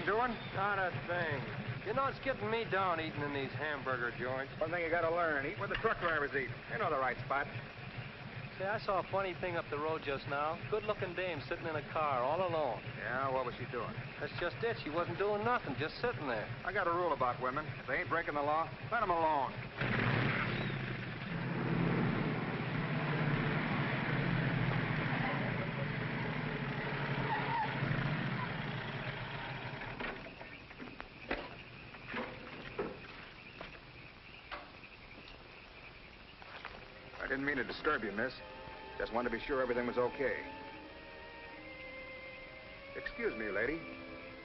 doing? Not a thing. You know, it's getting me down eating in these hamburger joints. One thing you gotta learn, eat where the truck drivers eat. They know the right spot. See, I saw a funny thing up the road just now. Good-looking dame sitting in a car all alone. Yeah, what was she doing? That's just it. She wasn't doing nothing, just sitting there. I got a rule about women. If they ain't breaking the law, let them alone. I didn't mean to disturb you, miss. Just wanted to be sure everything was okay. Excuse me, lady,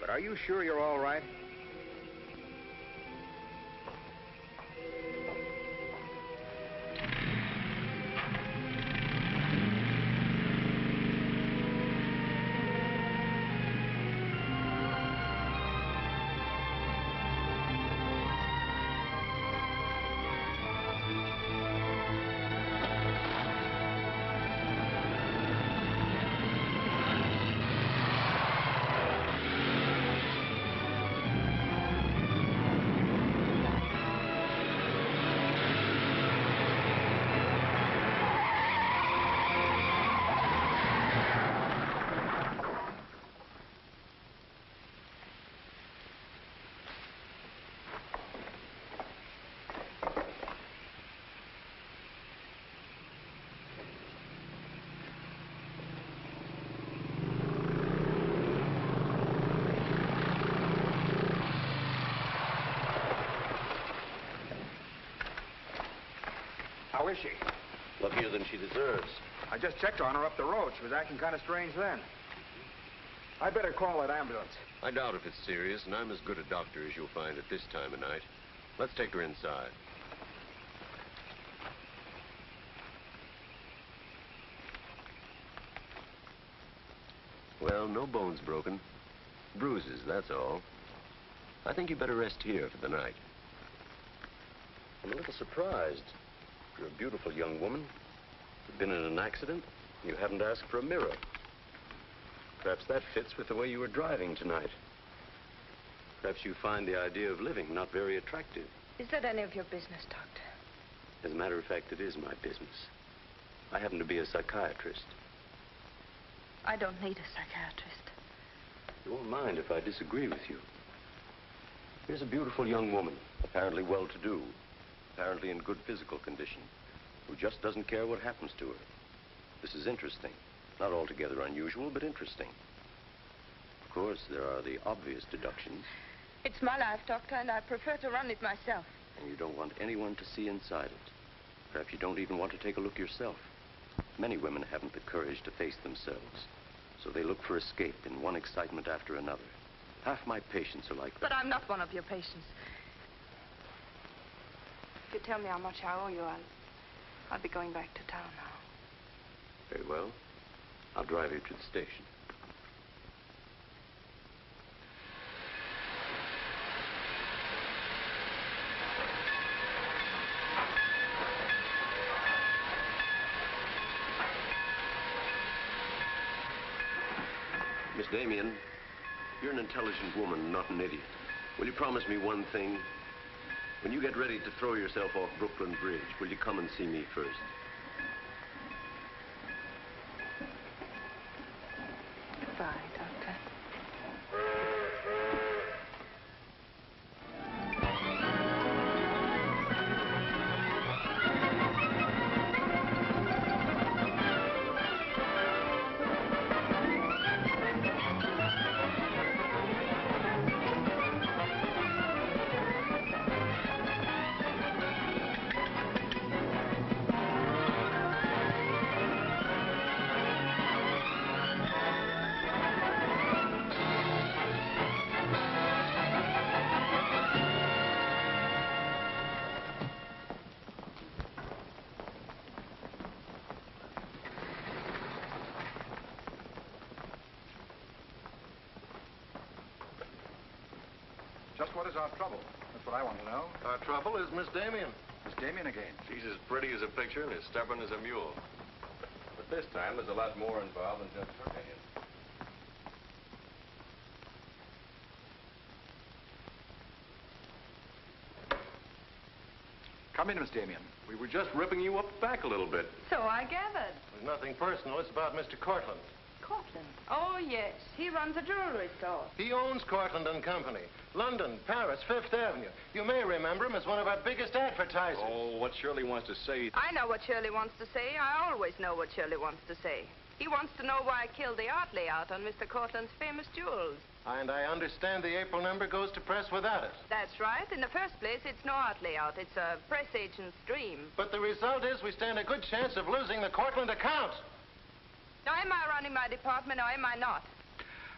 but are you sure you're all right? How is she? Luckier than she deserves. I just checked on her up the road. She was acting kind of strange then. I'd better call that ambulance. I doubt if it's serious, and I'm as good a doctor as you'll find at this time of night. Let's take her inside. Well, no bones broken. Bruises, that's all. I think you better rest here for the night. I'm a little surprised. You're a beautiful young woman. You've been in an accident. You haven't asked for a mirror. Perhaps that fits with the way you were driving tonight. Perhaps you find the idea of living not very attractive. Is that any of your business, Doctor? As a matter of fact, it is my business. I happen to be a psychiatrist. I don't need a psychiatrist. You won't mind if I disagree with you. Here's a beautiful young woman, apparently well-to-do, apparently in good physical condition, who just doesn't care what happens to her. This is interesting. Not altogether unusual, but interesting. Of course, there are the obvious deductions. It's my life, Doctor, and I prefer to run it myself. And you don't want anyone to see inside it. Perhaps you don't even want to take a look yourself. Many women haven't the courage to face themselves, so they look for escape in one excitement after another. Half my patients are like that. But I'm not one of your patients. If you tell me how much I owe you, I'll be going back to town now. Very well. I'll drive you to the station. Miss Damien, you're an intelligent woman, not an idiot. Will you promise me one thing? When you get ready to throw yourself off Brooklyn Bridge, will you come and see me first? Goodbye, Doctor. Just what is our trouble? That's what I want to know. Our trouble is Miss Damien. Miss Damien again. She's as pretty as a picture and as stubborn as a mule. But this time, there's a lot more involved than just her hand. Come in, Miss Damien. We were just ripping you up the back a little bit. So I gathered. There's nothing personal. It's about Mr. Courtland. Courtland? Oh, yes. He runs a jewelry store. He owns Courtland and Company. London, Paris, Fifth Avenue. You may remember him as one of our biggest advertisers. Oh, what Shirley wants to say... I know what Shirley wants to say. I always know what Shirley wants to say. He wants to know why I killed the art layout on Mr. Courtland's famous jewels. And I understand the April number goes to press without it. That's right. In the first place, it's no art layout. It's a press agent's dream. But the result is we stand a good chance of losing the Courtland account. Now, am I running my department or am I not?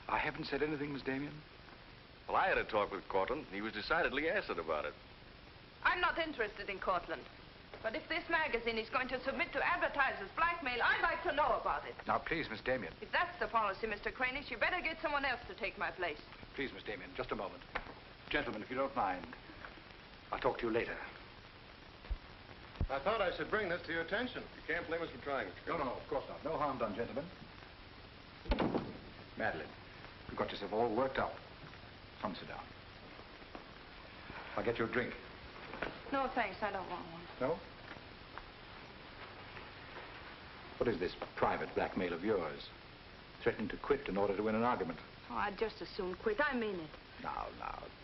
I haven't said anything, Miss Damien. Well, I had a talk with Courtland. He was decidedly acid about it. I'm not interested in Courtland. But if this magazine is going to submit to advertisers' blackmail, I'd like to know about it. Now, please, Miss Damien. If that's the policy, Mr. Kranish, you better get someone else to take my place. Please, Miss Damien, just a moment. Gentlemen, if you don't mind, I'll talk to you later. I thought I should bring this to your attention. You can't blame us for trying. No, of course not. No harm done, gentlemen. Madeleine, you've got yourself all worked up. Come, sit down. I'll get you a drink. No, thanks. I don't want one. No? What is this private blackmail of yours? Threatening to quit in order to win an argument. Oh, I'd just as soon quit. I mean it. Now,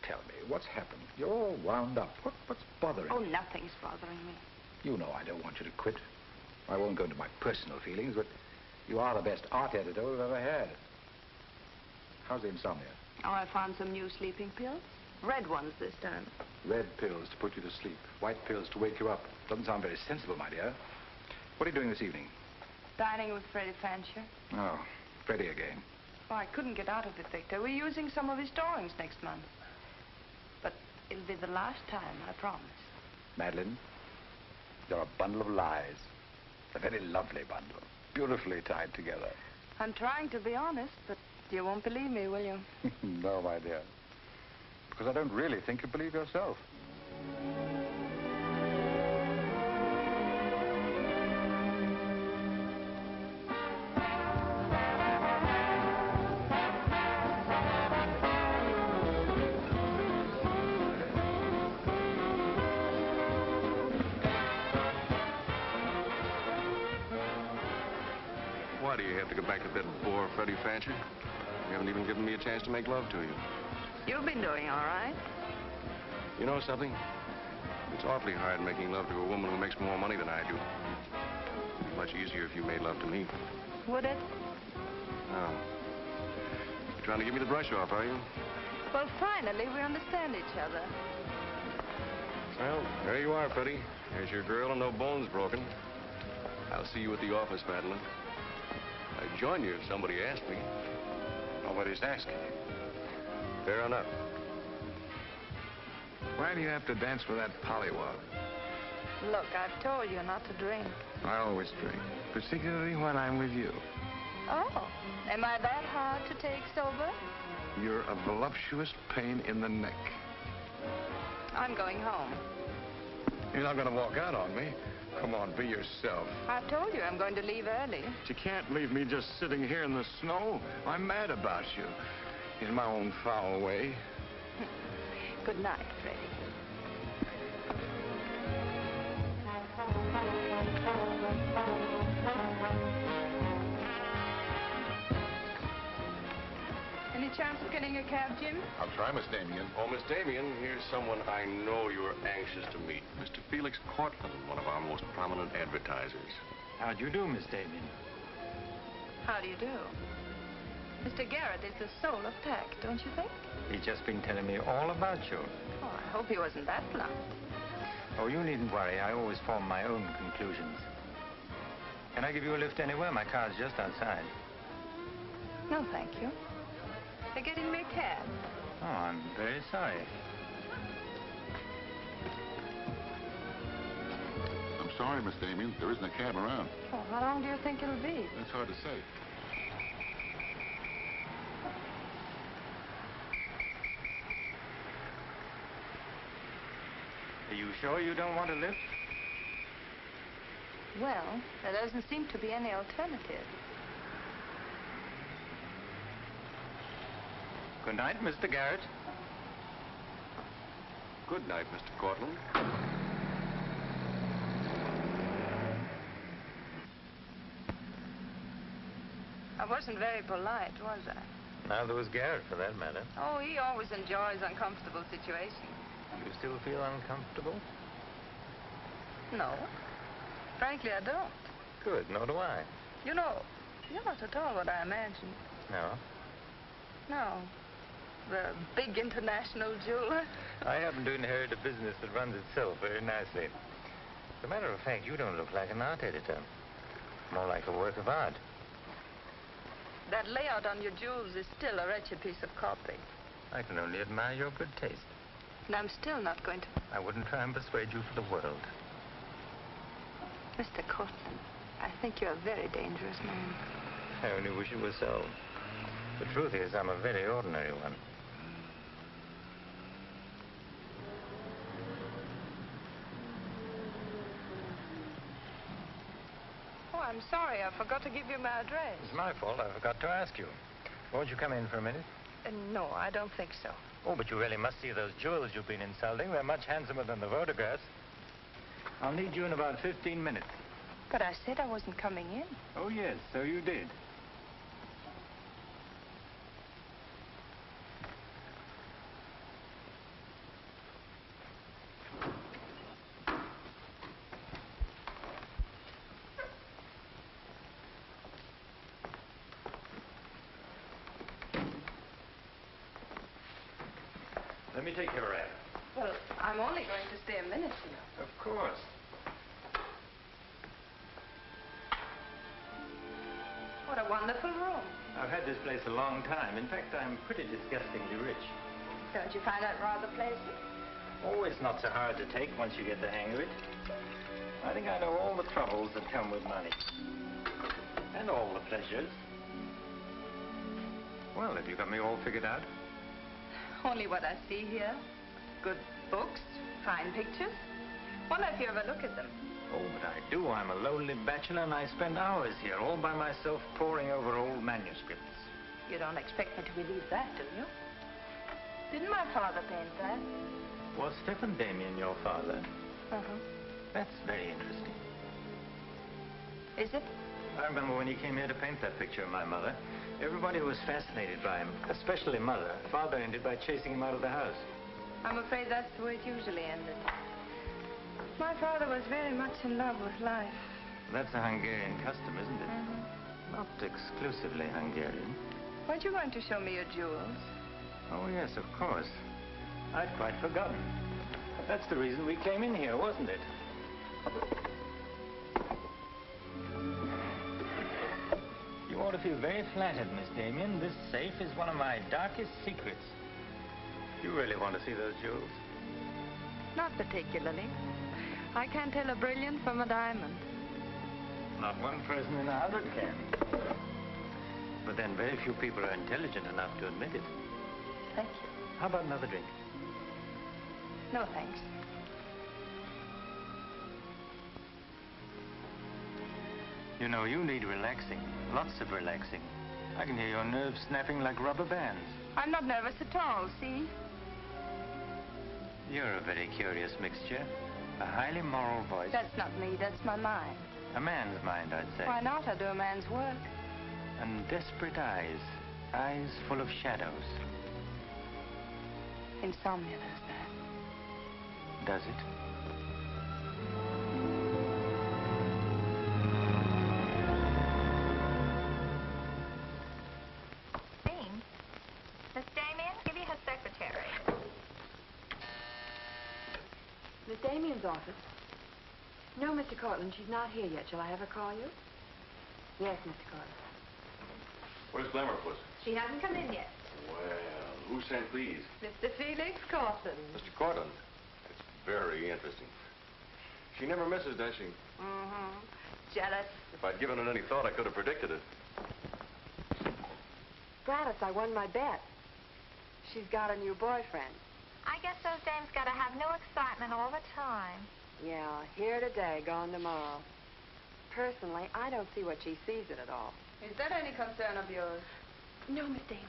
tell me, what's happened? You're all wound up. What's bothering Oh, you? nothing's bothering me. You know I don't want you to quit. I won't go into my personal feelings, but you are the best art editor we've ever had. How's the insomnia? Oh, I found some new sleeping pills. Red ones this time. Red pills to put you to sleep. White pills to wake you up. Doesn't sound very sensible, my dear. What are you doing this evening? Dining with Freddie Fancher. Oh, Freddie again. Oh, I couldn't get out of it, Victor. We're using some of his drawings next month. But it'll be the last time, I promise. Madeleine, you're a bundle of lies. A very lovely bundle. Beautifully tied together. I'm trying to be honest, but you won't believe me, will you? No, my dear. Because I don't really think you believe yourself. Why do you have to go back to that bore, Freddie Fancher? You haven't even given me a chance to make love to you. You've been doing all right. You know something? It's awfully hard making love to a woman who makes more money than I do. It'd be much easier if you made love to me. Would it? Oh. You're trying to give me the brush off, are you? Well, finally, we understand each other. Well, there you are, Freddie. There's your girl and no bones broken. I'll see you at the office, Madeleine. I'd join you if somebody asked me. Nobody's asking. Fair enough. Why do you have to dance with that pollywog? Look, I've told you not to drink. I always drink, particularly when I'm with you. Oh, am I that hard to take sober? You're a voluptuous pain in the neck. I'm going home. You're not going to walk out on me. Come on, be yourself. I've told you I'm going to leave early. But you can't leave me just sitting here in the snow. I'm mad about you. In my own foul way. Good night, Freddie. Any chance of getting a cab, Jim? I'll try, Miss Damien. Oh, Miss Damien, here's someone I know you're anxious to meet. Mr. Felix Courtland, one of our most prominent advertisers. How do you do, Miss Damien? How do you do? Mr. Garet is the soul of tact, don't you think? He's just been telling me all about you. Oh, I hope he wasn't that blunt. Oh, you needn't worry. I always form my own conclusions. Can I give you a lift anywhere? My car's just outside. No, thank you. They're getting me a cab. Oh, I'm very sorry. I'm sorry, Miss Damien. There isn't a cab around. Oh, how long do you think it'll be? That's hard to say. Are you sure you don't want a lift? Well, there doesn't seem to be any alternative. Good night, Mr. Garet. Good night, Mr. Courtland. I wasn't very polite, was I? Neither was Garet, for that matter. Oh, he always enjoys uncomfortable situations. You still feel uncomfortable? No. Frankly, I don't. Good, nor do I. You know, you're not at all what I imagined. No? No. The big international jeweler. I happen to inherit a business that runs itself very nicely. As a matter of fact, you don't look like an art editor. More like a work of art. That layout on your jewels is still a wretched piece of copy. I can only admire your good taste. And I'm still not going to... I wouldn't try and persuade you for the world. Mr. Courtland, I think you're a very dangerous man. I only wish it were so. The truth is, I'm a very ordinary one. Oh, I'm sorry. I forgot to give you my address. It's my fault. I forgot to ask you. Won't you come in for a minute? No, I don't think so. Oh, but you really must see those jewels you've been insulting. They're much handsomer than the photographs. I'll need you in about 15 minutes. But I said I wasn't coming in. Oh, yes, so you did. Let me take your wrap. Well, I'm only going to stay a minute, you know. Of course. What a wonderful room. I've had this place a long time. In fact, I'm pretty disgustingly rich. Don't you find that rather pleasant? Oh, it's not so hard to take once you get the hang of it. I think I know all the troubles that come with money. And all the pleasures. Well, have you got me all figured out? Only what I see here. Good books, fine pictures. Wonder if you ever look at them. Oh, but I do. I'm a lonely bachelor, and I spend hours here all by myself poring over old manuscripts. You don't expect me to believe that, do you? Didn't my father paint that? Was Stephen Damien your father? Uh-huh. That's very interesting. Is it? I remember when he came here to paint that picture of my mother. Everybody was fascinated by him, especially Mother. Father ended by chasing him out of the house. I'm afraid that's the way it usually ended. My father was very much in love with life. That's a Hungarian custom, isn't it? Mm-hmm. Not exclusively Hungarian. Weren't you going to show me your jewels? Oh, yes, of course. I'd quite forgotten. That's the reason we came in here, wasn't it? You ought to feel very flattered, Miss Damien. This safe is one of my darkest secrets. You really want to see those jewels? Not particularly. I can't tell a brilliant from a diamond. Not one person in 100 can. But then very few people are intelligent enough to admit it. Thank you. How about another drink? No, thanks. You know, you need relaxing. Lots of relaxing. I can hear your nerves snapping like rubber bands. I'm not nervous at all, see? You're a very curious mixture. A highly moral voice. That's not me, that's my mind. A man's mind, I'd say. Why not? I do a man's work. And desperate eyes. Eyes full of shadows. Insomnia does that. Does it? Dean? Miss Damien, give you her secretary. Miss Damien's office? No, Mr. Courtland, she's not here yet. Shall I have her call you? Yes, Mr. Courtland. Where's Glamourpuss? She hasn't come in yet. Well, who sent these? Mr. Felix Courtland. Mr. Courtland. It's very interesting. She never misses, does she? Mm-hmm. Jealous. If I'd given it any thought, I could have predicted it. Gladys, I won my bet. She's got a new boyfriend. I guess those dames gotta have no excitement all the time. Yeah, here today, gone tomorrow. Personally, I don't see what she sees in it all. Is that any concern of yours? No, Miss Damien.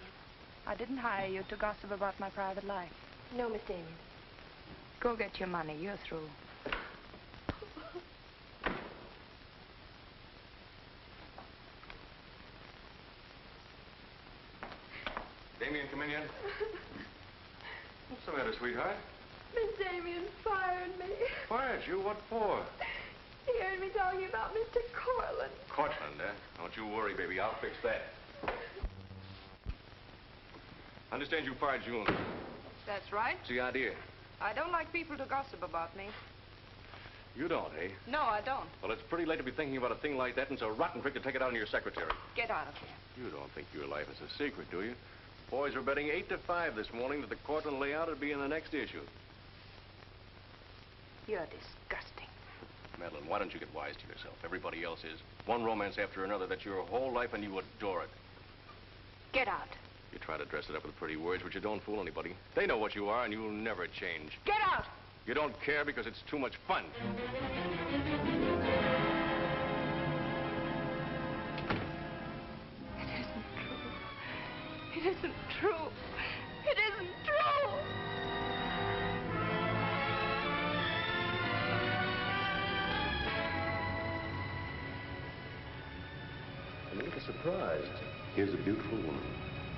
I didn't hire you to gossip about my private life. No, Miss Damien. Go get your money. You're through. Damien come in yet? What's the matter, sweetheart? Miss Damien fired me. Fired you? What for? He heard me talking about Mr. Courtland. Courtland, eh? Don't you worry, baby. I'll fix that. I understand you fired June. That's right. What's the idea? I don't like people to gossip about me. You don't, eh? No, I don't. Well, it's pretty late to be thinking about a thing like that, and it's a rotten trick to take it out on your secretary. Get out of here. You don't think your life is a secret, do you? Boys were betting 8 to 5 this morning that the Courtland layout would be in the next issue. You're disgusting. Madeleine, why don't you get wise to yourself? Everybody else is. One romance after another, that's your whole life, and you adore it. Get out. You try to dress it up with pretty words, but you don't fool anybody. They know what you are, and you'll never change. Get out! You don't care because it's too much fun. It isn't true. It isn't true. I'm a little surprised. Here's a beautiful woman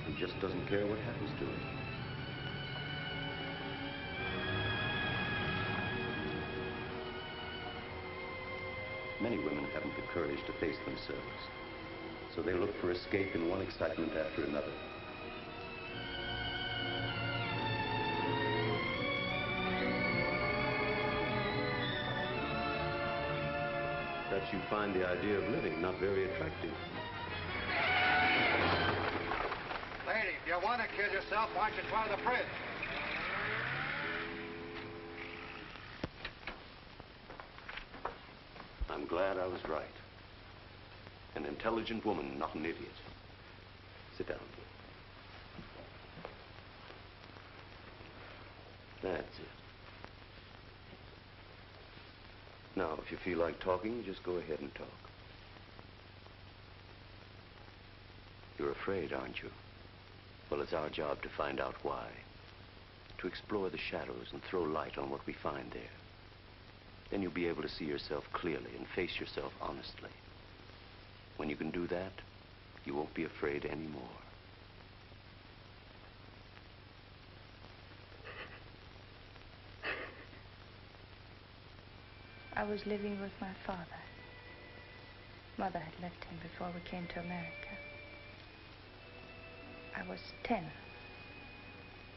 who just doesn't care what happens to her. Many women haven't the courage to face themselves, so they look for escape in one excitement after another. Perhaps you find the idea of living not very attractive. Lady, if you want to kill yourself, why don't you try the fridge? I'm glad I was right. An intelligent woman, not an idiot. Sit down. That's it. Now, if you feel like talking, just go ahead and talk. You're afraid, aren't you? Well, it's our job to find out why. To explore the shadows and throw light on what we find there. Then you'll be able to see yourself clearly and face yourself honestly. When you can do that, you won't be afraid anymore. I was living with my father. Mother had left him before we came to America. I was 10.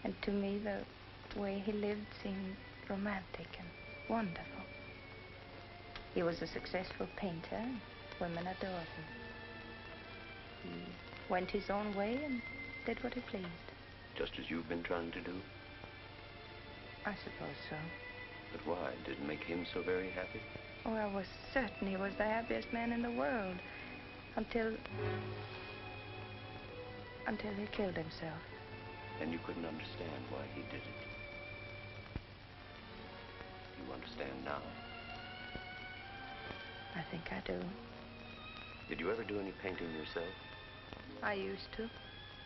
And to me, the way he lived seemed romantic and wonderful. He was a successful painter, and women adored him. He went his own way and did what he pleased. Just as you've been trying to do? I suppose so. But why? Did it make him so very happy? Oh, I was certain he was the happiest man in the world. Until he killed himself. And you couldn't understand why he did it. You understand now? I think I do. Did you ever do any painting yourself? I used to.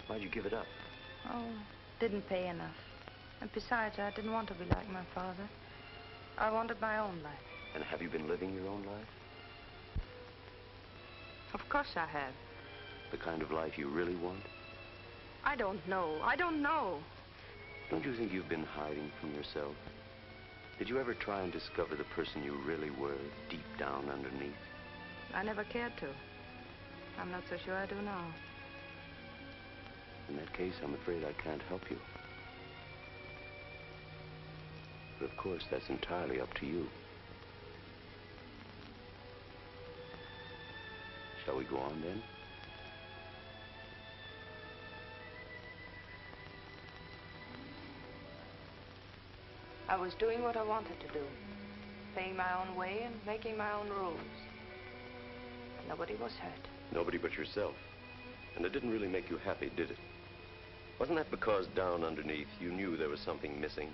Why'd you give it up? Oh, didn't pay enough. And besides, I didn't want to be like my father. I wanted my own life. And have you been living your own life? Of course I have. The kind of life you really want? I don't know. I don't know. Don't you think you've been hiding from yourself? Did you ever try and discover the person you really were, deep down underneath? I never cared to. I'm not so sure I do now. In that case, I'm afraid I can't help you. But of course, that's entirely up to you. Shall we go on then? I was doing what I wanted to do. Paying my own way and making my own rules. Nobody was hurt. Nobody but yourself. And it didn't really make you happy, did it? Wasn't that because down underneath you knew there was something missing?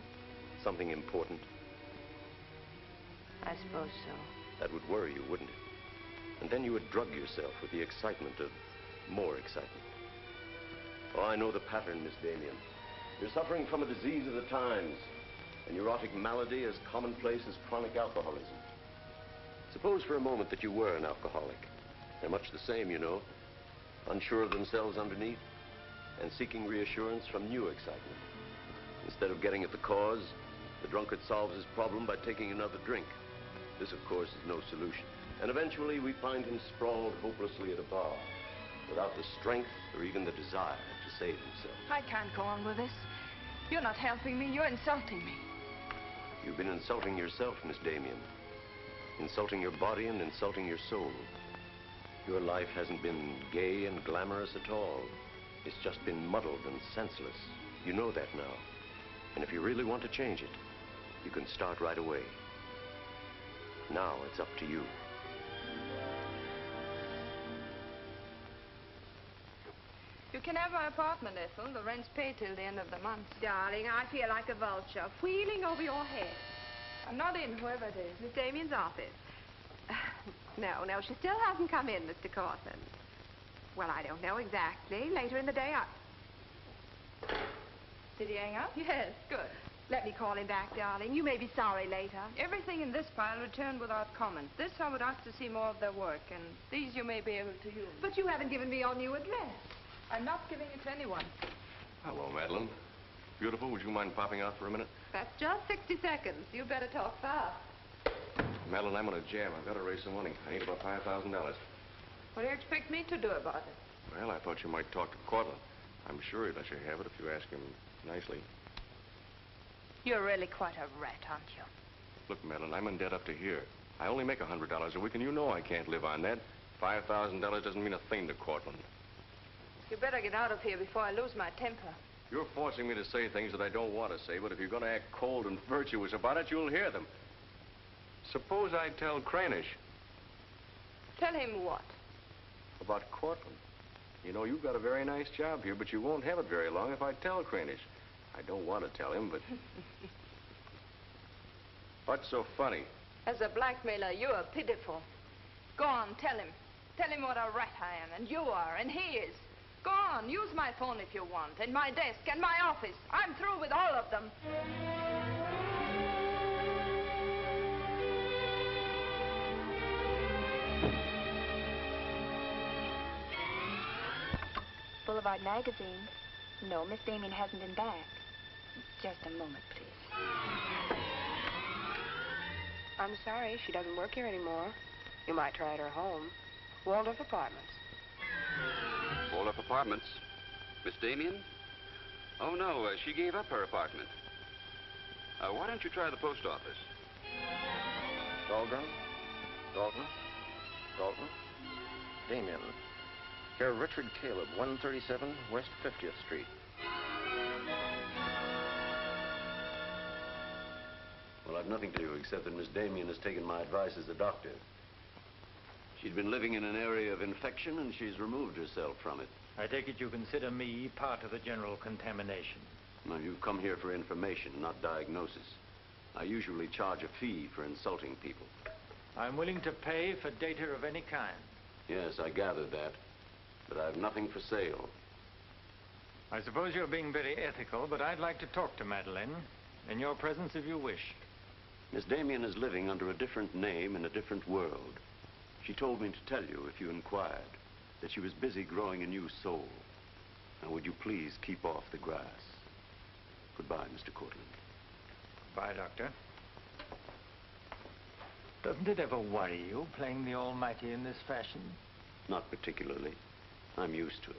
Something important? I suppose so. That would worry you, wouldn't it? And then you would drug yourself with the excitement of more excitement. Oh, I know the pattern, Miss Damien. You're suffering from a disease of the times. A neurotic malady as commonplace as chronic alcoholism. Suppose for a moment that you were an alcoholic. They're much the same, you know. Unsure of themselves underneath. and seeking reassurance from new excitement. Instead of getting at the cause, the drunkard solves his problem by taking another drink. This, of course, is no solution. And eventually we find him sprawled hopelessly at a bar, without the strength or even the desire to save himself. I can't go on with this. You're not helping me. You're insulting me. You've been insulting yourself, Miss Damien. Insulting your body and insulting your soul. Your life hasn't been gay and glamorous at all. It's just been muddled and senseless. You know that now. And if you really want to change it, you can start right away. Now it's up to you. You can have my apartment, Ethel. The rent's paid till the end of the month. Darling, I feel like a vulture wheeling over your head. I'm not in, whoever it is. Miss Damien's office. No, she still hasn't come in, Mr. Courtland. Well, I don't know exactly. Later in the day, Did he hang up? Yes, good. Let me call him back, darling. You may be sorry later. Everything in this pile returned without comment. This I would ask to see more of their work, and these you may be able to use. But you haven't given me your new address. I'm not giving it to anyone. Hello, Madeleine. Beautiful, would you mind popping out for a minute? That's just 60 seconds. You better talk fast. Madeleine, I'm on a jam. I've got to raise some money. I need about $5,000. What do you expect me to do about it? Well, I thought you might talk to Courtland. I'm sure he'd let you have it if you ask him nicely. You're really quite a rat, aren't you? Look, Madeleine, I'm in debt up to here. I only make $100 a week, and you know I can't live on that. $5,000 doesn't mean a thing to Courtland. You better get out of here before I lose my temper. You're forcing me to say things that I don't want to say, but if you're going to act cold and virtuous about it, you'll hear them. Suppose I tell Kranish. Tell him what? About Courtland. You know, you've got a very nice job here, but you won't have it very long if I tell Kranish. I don't want to tell him, but... What's so funny? As a blackmailer, you are pitiful. Go on, tell him. Tell him what a rat I am, and you are, and he is. Go on, use my phone if you want, and my desk, and my office. I'm through with all of them. Boulevard magazine. No, Miss Damien hasn't been back. Just a moment, please. I'm sorry, she doesn't work here anymore. You might try at her home. Waldorf Apartments. Waldorf Apartments? Miss Damien? Oh, no, she gave up her apartment. Why don't you try the post office? Dalton? Damien. Here, Richard Caleb, 137 West 50th Street. Well, I've nothing to do except that Miss Damien has taken my advice as a doctor. She'd been living in an area of infection, and she's removed herself from it. I take it you consider me part of the general contamination. Now, you've come here for information, not diagnosis. I usually charge a fee for insulting people. I'm willing to pay for data of any kind. Yes, I gathered that. But I have nothing for sale. I suppose you're being very ethical, but I'd like to talk to Madeleine. In your presence, if you wish. Miss Damien is living under a different name in a different world. She told me to tell you, if you inquired, that she was busy growing a new soul. Now, would you please keep off the grass? Goodbye, Mr. Courtland. Bye, Doctor. Doesn't it ever worry you, playing the almighty in this fashion? Not particularly. I'm used to it.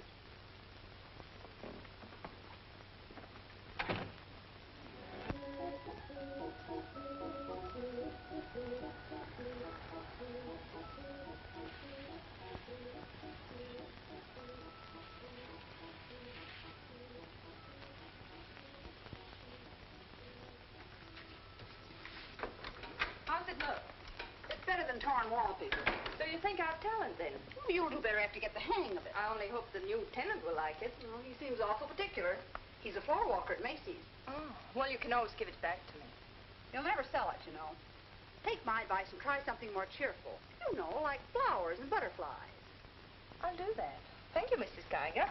How's it look? It's better than torn wallpaper. So you think I've talent, then? You'll do better after you get the hang of it. I only hope the new tenant will like it. Well, he seems awful particular. He's a floor walker at Macy's. Oh, well, you can always give it back to me. He'll never sell it, you know. Take my advice and try something more cheerful. You know, like flowers and butterflies. I'll do that. Thank you, Mrs. Geiger.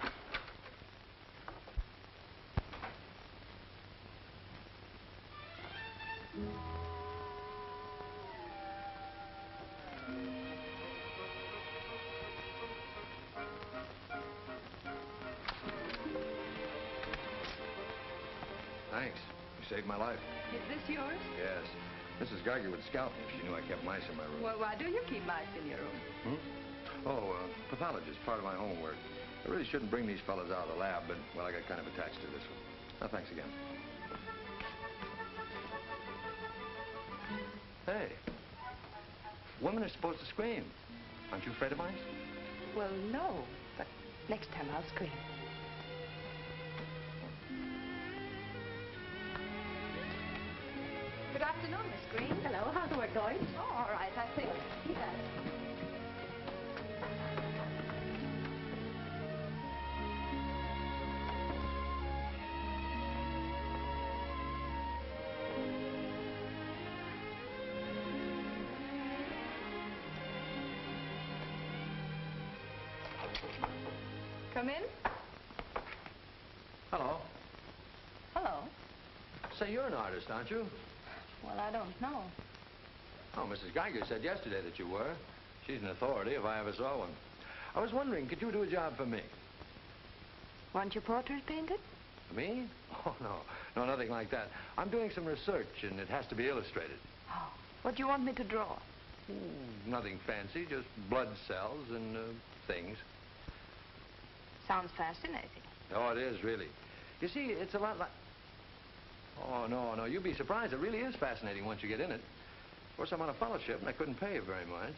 thanks. You saved my life. Is this yours? Yes. Mrs. Geiger would scalp me if she knew I kept mice in my room. Well, why do you keep mice in your room? Pathologist, part of my homework. I really shouldn't bring these fellas out of the lab, but, well, I got kind of attached to this one. No, thanks again. Hey, women are supposed to scream. Aren't you afraid of mice? Well, no, but next time I'll scream. Good afternoon, Miss Green. Hello, how's the work going? Oh, all right, I think. Yes. Come in. Hello. Hello. Say, you're an artist, aren't you? Well, I don't know. Oh, Mrs. Geiger said yesterday that you were. She's an authority if I ever saw one. I was wondering, could you do a job for me? Want your portrait painted? Me? Oh, no. No, nothing like that. I'm doing some research, and it has to be illustrated. Oh, what do you want me to draw? Nothing fancy, just blood cells and things. Sounds fascinating. Oh, it is, really. You see, it's a lot like... Oh, no, you'd be surprised. It really is fascinating once you get in it. Of course, I'm on a fellowship, and I couldn't pay you very much.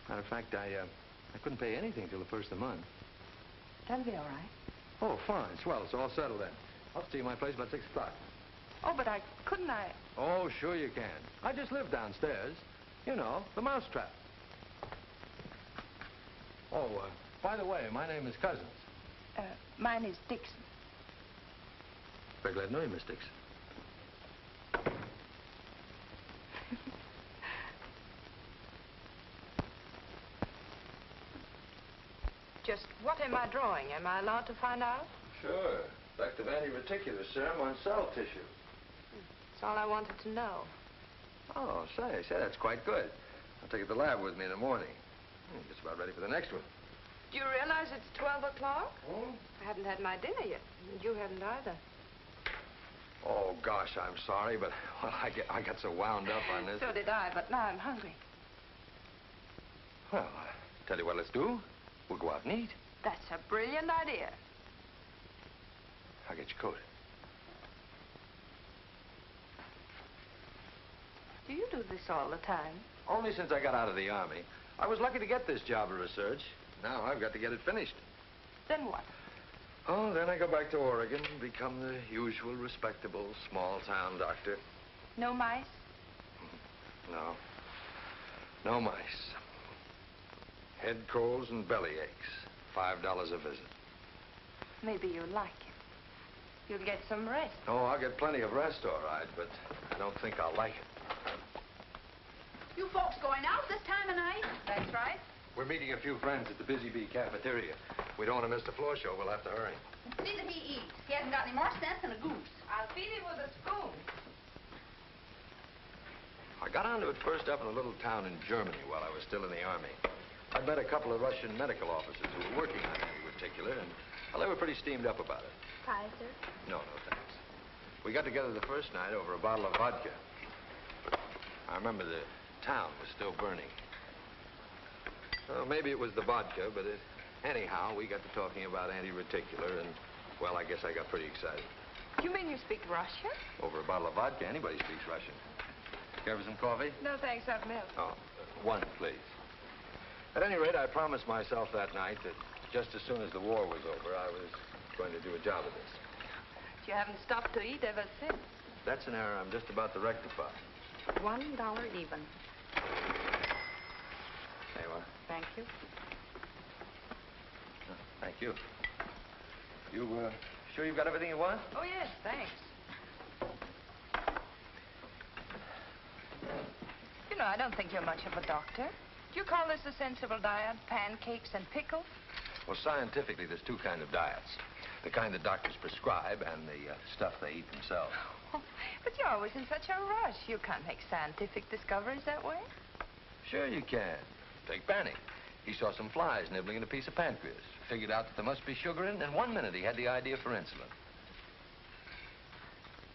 Matter of fact, I couldn't pay anything till the first of the month. That'll be all right. Oh, fine. Swell. It's all settled then. I'll see you at my place about 6 o'clock. Oh, but couldn't I? Oh, sure you can. I just live downstairs. You know, the mousetrap. Oh, by the way, my name is Cousins. Mine is Dixon. Very glad to know you, Miss Dixon. Just what am I drawing? Am I allowed to find out? Sure. Effect of anti-reticular serum on cell tissue. That's all I wanted to know. Oh, say, that's quite good. I'll take it to the lab with me in the morning. Just about ready for the next one. Do you realize it's 12 o'clock? Oh? I haven't had my dinner yet. And you haven't either. Oh, gosh, I'm sorry, but well, I got so wound up on this. So did I, but now I'm hungry. Well, tell you what let's do. We'll go out and eat. That's a brilliant idea. I'll get your coat. Do you do this all the time? Only since I got out of the Army. I was lucky to get this job of research. Now I've got to get it finished. Then what? Oh, then I go back to Oregon and become the usual respectable small-town doctor. No mice? No. No mice. Head colds and belly aches. $5 a visit. Maybe you'll like it. You'll get some rest. Oh, I'll get plenty of rest, all right, but I don't think I'll like it. You folks going out this time of night? That's right. We're meeting a few friends at the Busy Bee cafeteria. We don't want to miss the floor show. We'll have to hurry. See that he eats. He hasn't got any more sense than a goose. I'll feed him with a spoon. I got onto it first up in a little town in Germany while I was still in the Army. I met a couple of Russian medical officers who were working on anti-reticular, and, well, they were pretty steamed up about it. Pie, sir? No, thanks. We got together the first night over a bottle of vodka. I remember the town was still burning. Well, maybe it was the vodka, but anyhow, we got to talking about anti-reticular, and, well, I guess I got pretty excited. You mean you speak Russian? Over a bottle of vodka, anybody speaks Russian. Care for some coffee? No, thanks. I've milk. Oh, one, please. At any rate, I promised myself that night that just as soon as the war was over, I was going to do a job of this. You haven't stopped to eat ever since. That's an error I'm just about to rectify. $1 even. There you are. Thank you. Thank you. You, sure you've got everything you want? Oh, yes, thanks. You know, I don't think you're much of a doctor. Do you call this a sensible diet? Pancakes and pickles? Well, scientifically, there's two kinds of diets. The kind that doctors prescribe and the stuff they eat themselves. Oh, but you're always in such a rush. You can't make scientific discoveries that way. Sure you can. Take Banning. He saw some flies nibbling at a piece of pancreas. Figured out that there must be sugar in it, and in 1 minute he had the idea for insulin.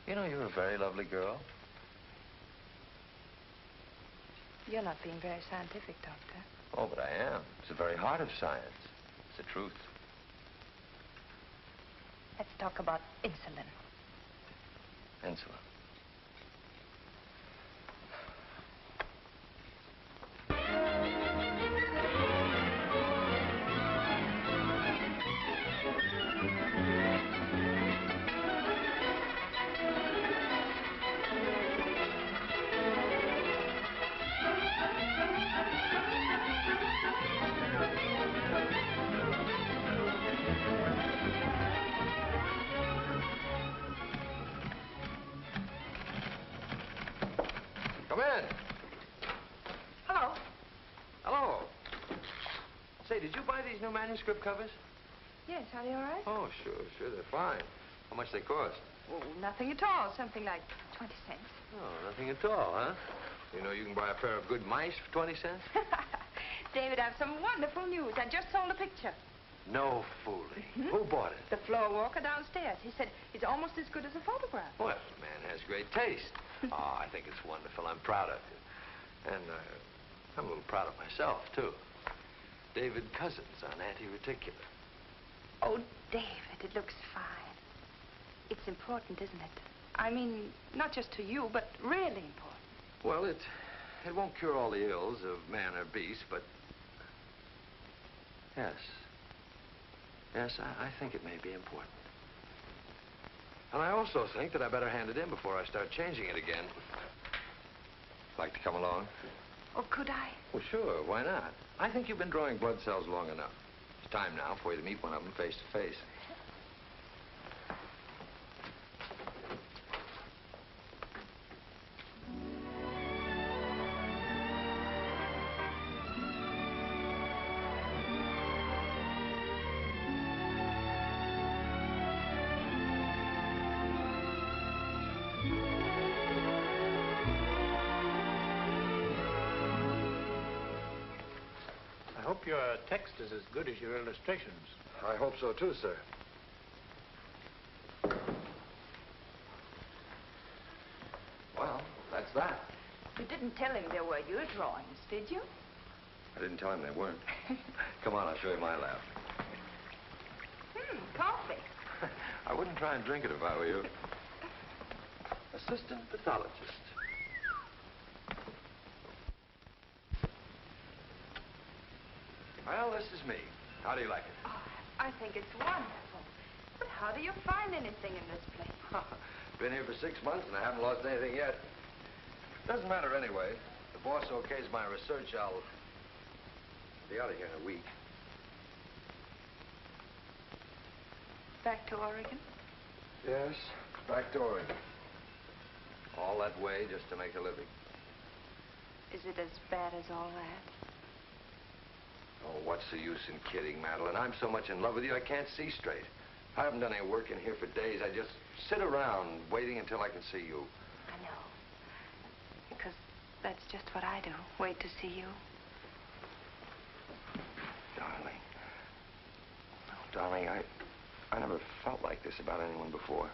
You know, you're a very lovely girl. You're not being very scientific, Doctor. Oh, but I am. It's the very heart of science. It's the truth. Let's talk about insulin. Insulin. Come in. Hello. Hello. Say, did you buy these new manuscript covers? Yes, are they all right? Oh, sure, they're fine. How much they cost? Oh, nothing at all. Something like 20 cents. Oh, nothing at all, huh? You know you can buy a pair of good mice for 20 cents? David, I have some wonderful news. I just sold a picture. No fooling. Who bought it? The floor walker downstairs. He said it's almost as good as a photograph. Well, the man has great taste. Oh, I think it's wonderful. I'm proud of you. And I'm a little proud of myself, too. David Cousins on anti-reticular. Oh, David, it looks fine. It's important, isn't it? I mean, not just to you, but really important. Well, it won't cure all the ills of man or beast, but yes. Yes, I think it may be important. And I also think that I better hand it in before I start changing it again. Like to come along? Oh, could I? Well, sure. Why not? I think you've been drawing blood cells long enough. It's time now for you to meet one of them face to face. I hope your text is as good as your illustrations. I hope so, too, sir. Well, that's that. You didn't tell him there were your drawings, did you? I didn't tell him they weren't. Come on, I'll show you my lab. Coffee. I wouldn't try and drink it if I were you. Assistant pathologist. Well, this is me. How do you like it? Oh, I think it's wonderful. But how do you find anything in this place? Been here for 6 months and I haven't lost anything yet. Doesn't matter anyway. The boss okays my research, I'll be out of here in a week. Back to Oregon? Yes, back to Oregon. All that way just to make a living. Is it as bad as all that? Oh, what's the use in kidding, Madeleine? I'm so much in love with you, I can't see straight. I haven't done any work in here for days. I just sit around waiting until I can see you. I know. Because that's just what I do. Wait to see you. Darling. Oh, darling, I never felt like this about anyone before.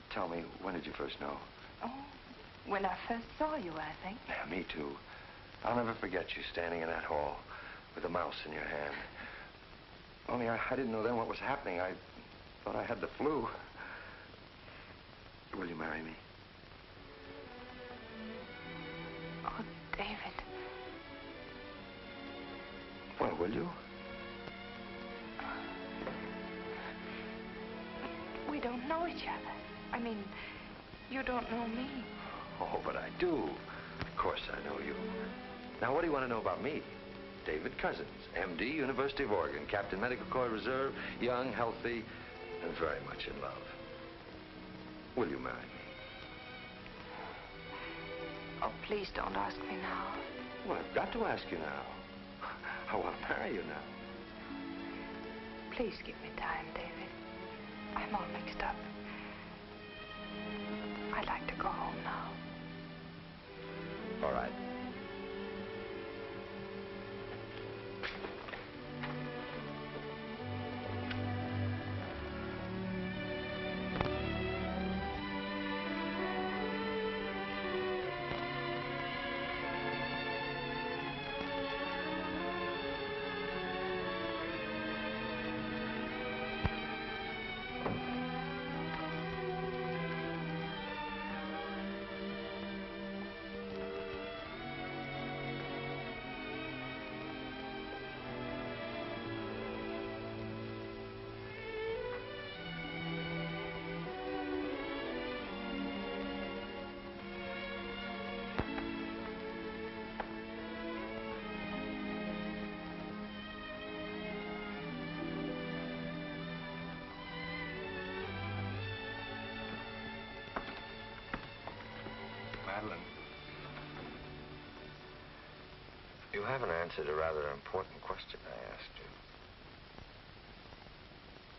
Tell me, when did you first know? Oh, when I first saw you, I think. Yeah, me too. I'll never forget you standing in that hall with a mouse in your hand. Only I didn't know then what was happening. I thought I had the flu. Will you marry me? Oh, David. Well, will you? We don't know each other. I mean, you don't know me. Oh, but I do. Of course I know you. Now, what do you want to know about me? David Cousins, M.D., University of Oregon, Captain Medical Corps Reserve, young, healthy, and very much in love. Will you marry me? Oh, please don't ask me now. Well, I've got to ask you now. I want to marry you now. Please give me time, David. I'm all mixed up. I'd like to go home now. All right. You haven't answered a rather important question I asked you.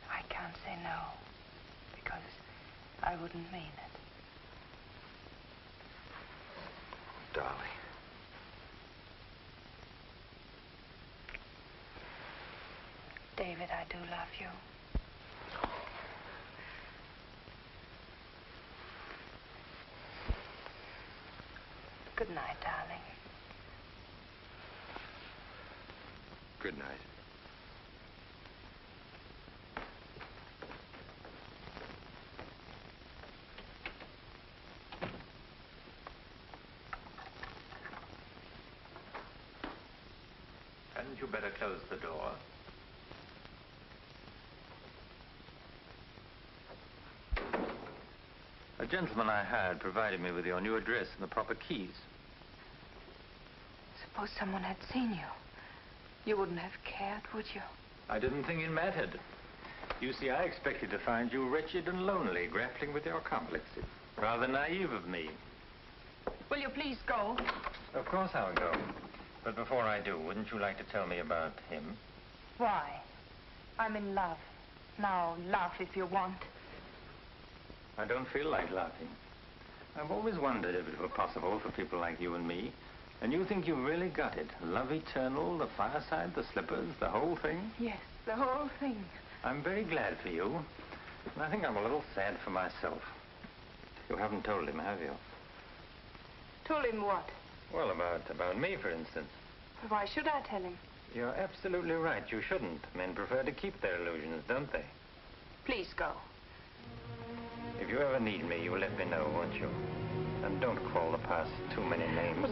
I can't say no, because I wouldn't mean it. Darling. David, I do love you. Good night, darling. Good night. Hadn't you better close the door? A gentleman I hired provided me with your new address and the proper keys. Suppose someone had seen you. You wouldn't have cared, would you? I didn't think it mattered. You see, I expected to find you wretched and lonely, grappling with your complexes. Rather naive of me. Will you please go? Of course I'll go. But before I do, wouldn't you like to tell me about him? Why? I'm in love. Now, laugh if you want. I don't feel like laughing. I've always wondered if it were possible for people like you and me. And you think you've really got it? Love eternal, the fireside, the slippers, the whole thing? Yes, the whole thing. I'm very glad for you. And I think I'm a little sad for myself. You haven't told him, have you? Told him what? Well, about me, for instance. Why should I tell him? You're absolutely right. You shouldn't. Men prefer to keep their illusions, don't they? Please go. If you ever need me, you let me know, won't you? And don't call the past too many names.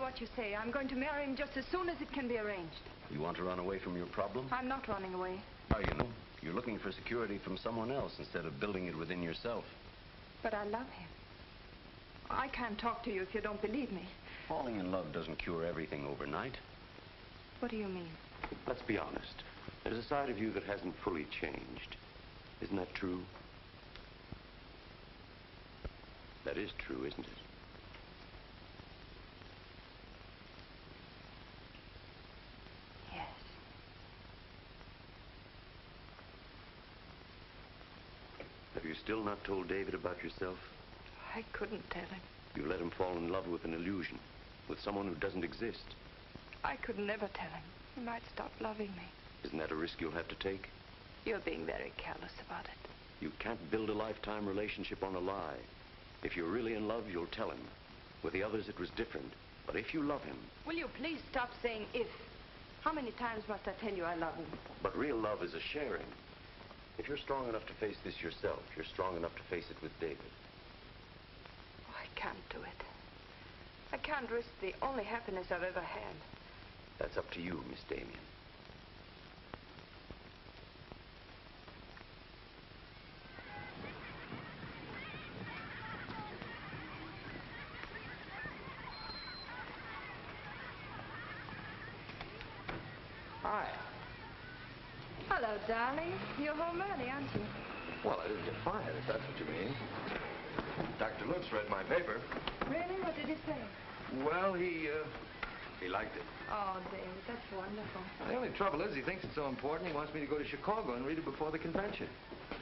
What you say. I'm going to marry him just as soon as it can be arranged. You want to run away from your problem? I'm not running away. Are you? You're looking for security from someone else instead of building it within yourself. But I love him. I can't talk to you if you don't believe me. Falling in love doesn't cure everything overnight. What do you mean? Let's be honest. There's a side of you that hasn't fully changed. Isn't that true? That is true, isn't it? Have you still not told David about yourself? I couldn't tell him. You let him fall in love with an illusion, with someone who doesn't exist. I could never tell him. He might stop loving me. Isn't that a risk you'll have to take? You're being very careless about it. You can't build a lifetime relationship on a lie. If you're really in love, you'll tell him. With the others, it was different. But if you love him... Will you please stop saying if? How many times must I tell you I love him? But real love is a sharing. If you're strong enough to face this yourself, you're strong enough to face it with David. Oh, I can't do it. I can't risk the only happiness I've ever had. That's up to you, Miss Damien. Hi. Hello, darling. You're home early, aren't you? Well, I didn't get fired, if that's what you mean. Dr. Lutz read my paper. Really? What did he say? Well, he liked it. Oh, David, that's wonderful. The only trouble is he thinks it's so important he wants me to go to Chicago and read it before the convention.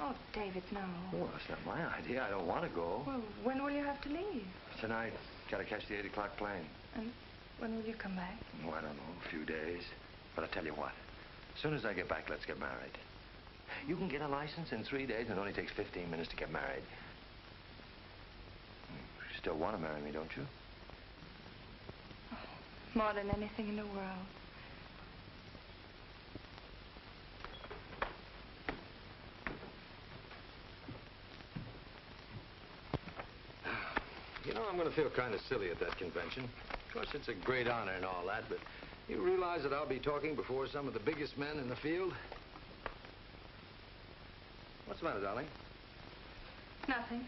Oh, David, no. Well, that's not my idea. I don't want to go. Well, when will you have to leave? Tonight. Got to catch the 8 o'clock plane. And when will you come back? Oh, I don't know. A few days. But I tell you what. As soon as I get back, let's get married. You can get a license in 3 days, and it only takes 15 minutes to get married. You still want to marry me, don't you? Oh, more than anything in the world. You know, I'm going to feel kind of silly at that convention. Of course, it's a great honor and all that, but you realize that I'll be talking before some of the biggest men in the field? What's the matter, darling? Nothing.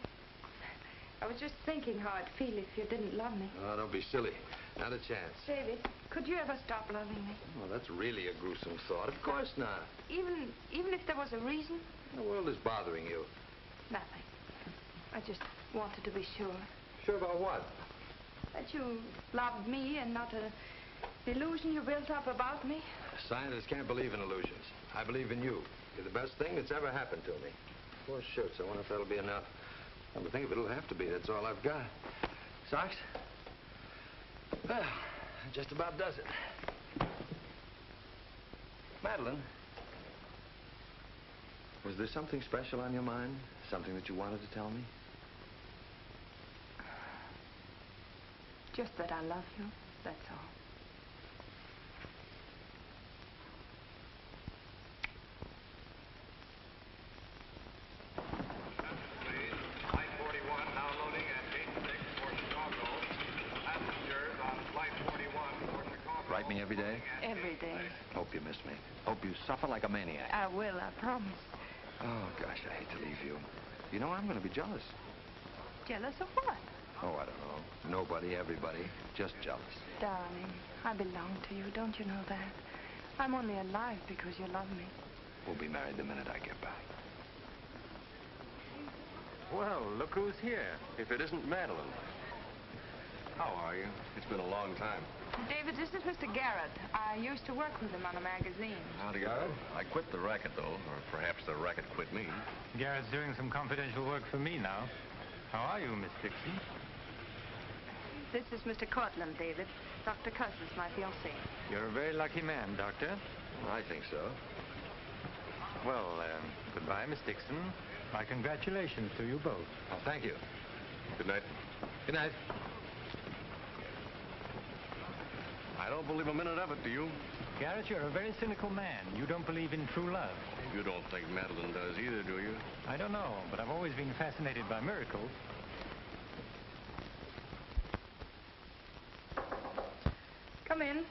I was just thinking how I'd feel if you didn't love me. Oh, don't be silly. Not a chance. David, could you ever stop loving me? Oh, that's really a gruesome thought. Of course not. Even if there was a reason? The world is bothering you. Nothing. I just wanted to be sure. Sure about what? That you loved me and not an illusion you built up about me. Scientists can't believe in illusions. I believe in you. You're the best thing that's ever happened to me. 4 shirts. I wonder if that'll be enough. Come to think of it, it'll have to be. That's all I've got. Socks? Well, that just about does it. Madeleine, was there something special on your mind? Something that you wanted to tell me? Just that I love you, that's all. Write me every day? Every day. Hope you miss me. Hope you suffer like a maniac. I will, I promise. Oh, gosh, I hate to leave you. You know, I'm going to be jealous. Jealous of what? Oh, I don't know. Nobody, everybody. Just jealous. Darling, I belong to you. Don't you know that? I'm only alive because you love me. We'll be married the minute I get back. Well, look who's here. If it isn't Madeleine. How are you? It's been a long time. David, this is Mr. Garet. I used to work with him on a magazine. Howdy, Garet. I quit the racket, though, or perhaps the racket quit me. Garet's doing some confidential work for me now. How are you, Miss Dixon? This is Mr. Courtland, David. Dr. Cousins, my fiancé. You're a very lucky man, Doctor. I think so. Well, goodbye, Miss Dixon. My congratulations to you both. Oh, thank you. Good night. Good night. I don't believe a minute of it, do you? Garet, you're a very cynical man. You don't believe in true love. You don't think Madeleine does either, do you? I don't know, but I've always been fascinated by miracles. Come in.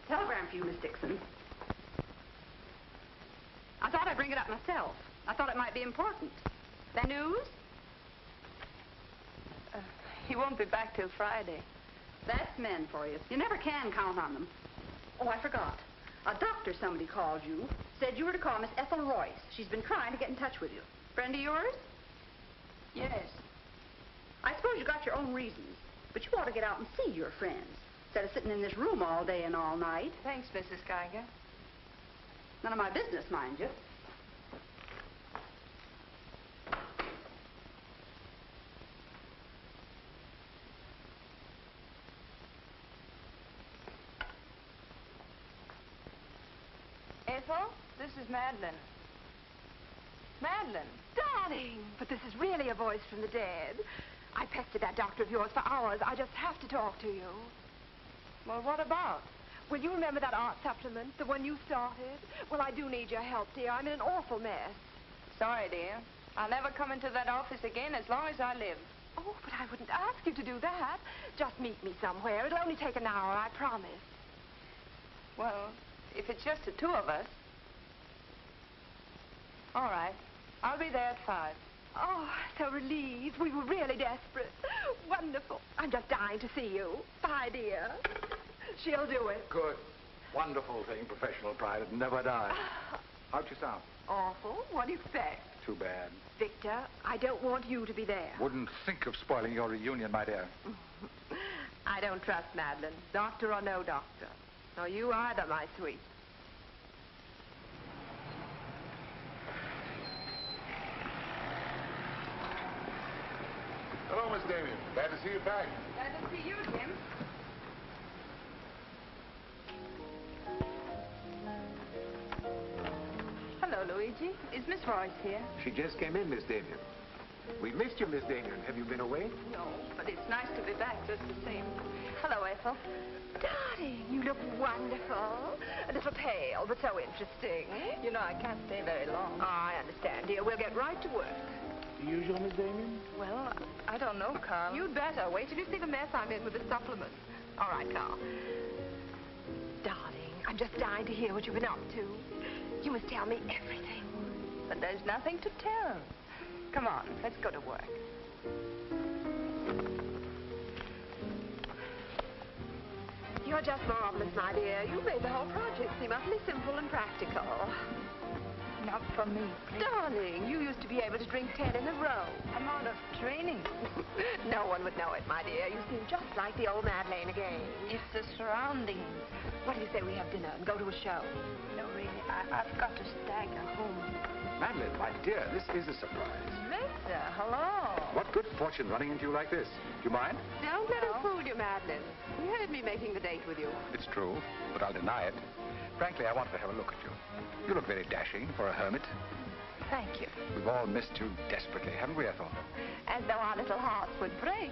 Telegram for you, Miss Dixon. I thought I'd bring it up myself. I thought it might be important. That news? He won't be back till Friday. That's men for you. You never can count on them. Oh, I forgot. A doctor somebody called you, said you were to call Miss Ethel Royce. She's been trying to get in touch with you. Friend of yours? Yes. I suppose you got your own reasons, but you ought to get out and see your friends, instead of sitting in this room all day and all night. Thanks, Mrs. Geiger. None of my business, mind you. Ethel, this is Madeleine. Madeleine. Darling, but this is really a voice from the dead. I pestered that doctor of yours for hours. I just have to talk to you. Well, what about? Well, you remember that art supplement, the one you started? Well, I do need your help, dear. I'm in an awful mess. Sorry, dear. I'll never come into that office again as long as I live. Oh, but I wouldn't ask you to do that. Just meet me somewhere. It'll only take an hour, I promise. Well, if it's just the two of us. All right. I'll be there at 5. Oh, so relieved. We were really desperate. Wonderful. I'm just dying to see you. Bye, dear. She'll do it. Good. Wonderful thing, professional pride. It never dies. How'd you sound? Awful. What do you expect? Too bad. Victor, I don't want you to be there. Wouldn't think of spoiling your reunion, my dear. I don't trust Madeleine, doctor or no doctor. Nor you either, my sweet. Hello, Miss Damien. Glad to see you back. Glad to see you, Jim. Hello, Luigi. Is Miss Royce here? She just came in, Miss Damien. We missed you, Miss Damien. Have you been away? No, but it's nice to be back just the same. Hello, Ethel. Darling, you look wonderful. A little pale, but so interesting. You know, I can't stay very long. Oh, I understand, dear. We'll get right to work. The usual, Miss Damien? Well, I don't know, Carl. You'd better. Wait till you see the mess I'm in with the supplement. All right, Carl. Darling, I'm just dying to hear what you've been up to. You must tell me everything. but there's nothing to tell. Come on, let's go to work. You're just marvelous, my dear. You made the whole project seem utterly simple and practical. Not for me, please. Darling, you used to be able to drink 10 in a row. I'm out of training. No one would know it, my dear. You seem just like the old Madeleine again. It's the surroundings. What do you say we have dinner and go to a show? No, really, I've got to stagger home. Madeleine, my dear, this is a surprise. Victor, hello. What good fortune running into you like this? Do you mind? Don't let us fool you, Madeleine. You heard me making the date with you. It's true, but I'll deny it. Frankly, I wanted to have a look at you. You look very dashing for a hermit. Thank you. We've all missed you desperately, haven't we, Ethel? As though our little hearts would break.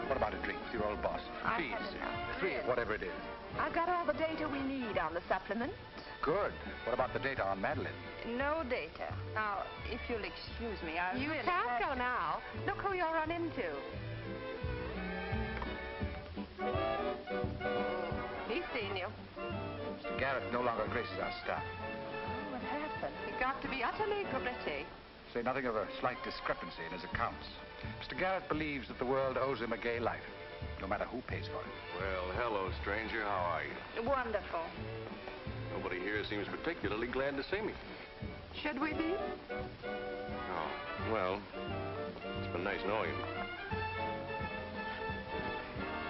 What about a drink with your old boss? I've had Please. enough. 3, whatever it is. I've got all the data we need on the supplement. Good. What about the data on Madeleine? No data. Now, if you'll excuse me, I You really can't have... go now. Look who you'll run into. He's seen you. Mr. Garet no longer graces our staff. What happened? He got to be utterly gritty. Say nothing of a slight discrepancy in his accounts. Mr. Garet believes that the world owes him a gay life, no matter who pays for it. Well, hello, stranger. How are you? Wonderful. Nobody here seems particularly glad to see me. Should we be? Oh, well, it's been nice knowing you.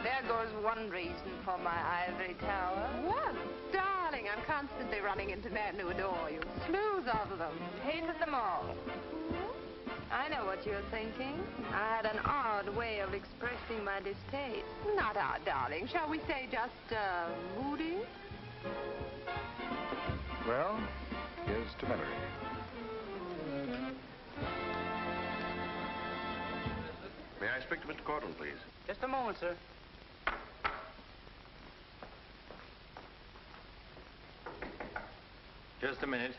There goes one reason for my ivory tower. What? Darling, I'm constantly running into men who adore you. Slews of them. Hated them all. I know what you're thinking. I had an odd way of expressing my distaste. Not odd, darling. Shall we say just, moody? Well, here's to memory. May I speak to Mr. Courtland, please? Just a moment, sir. Just a minute.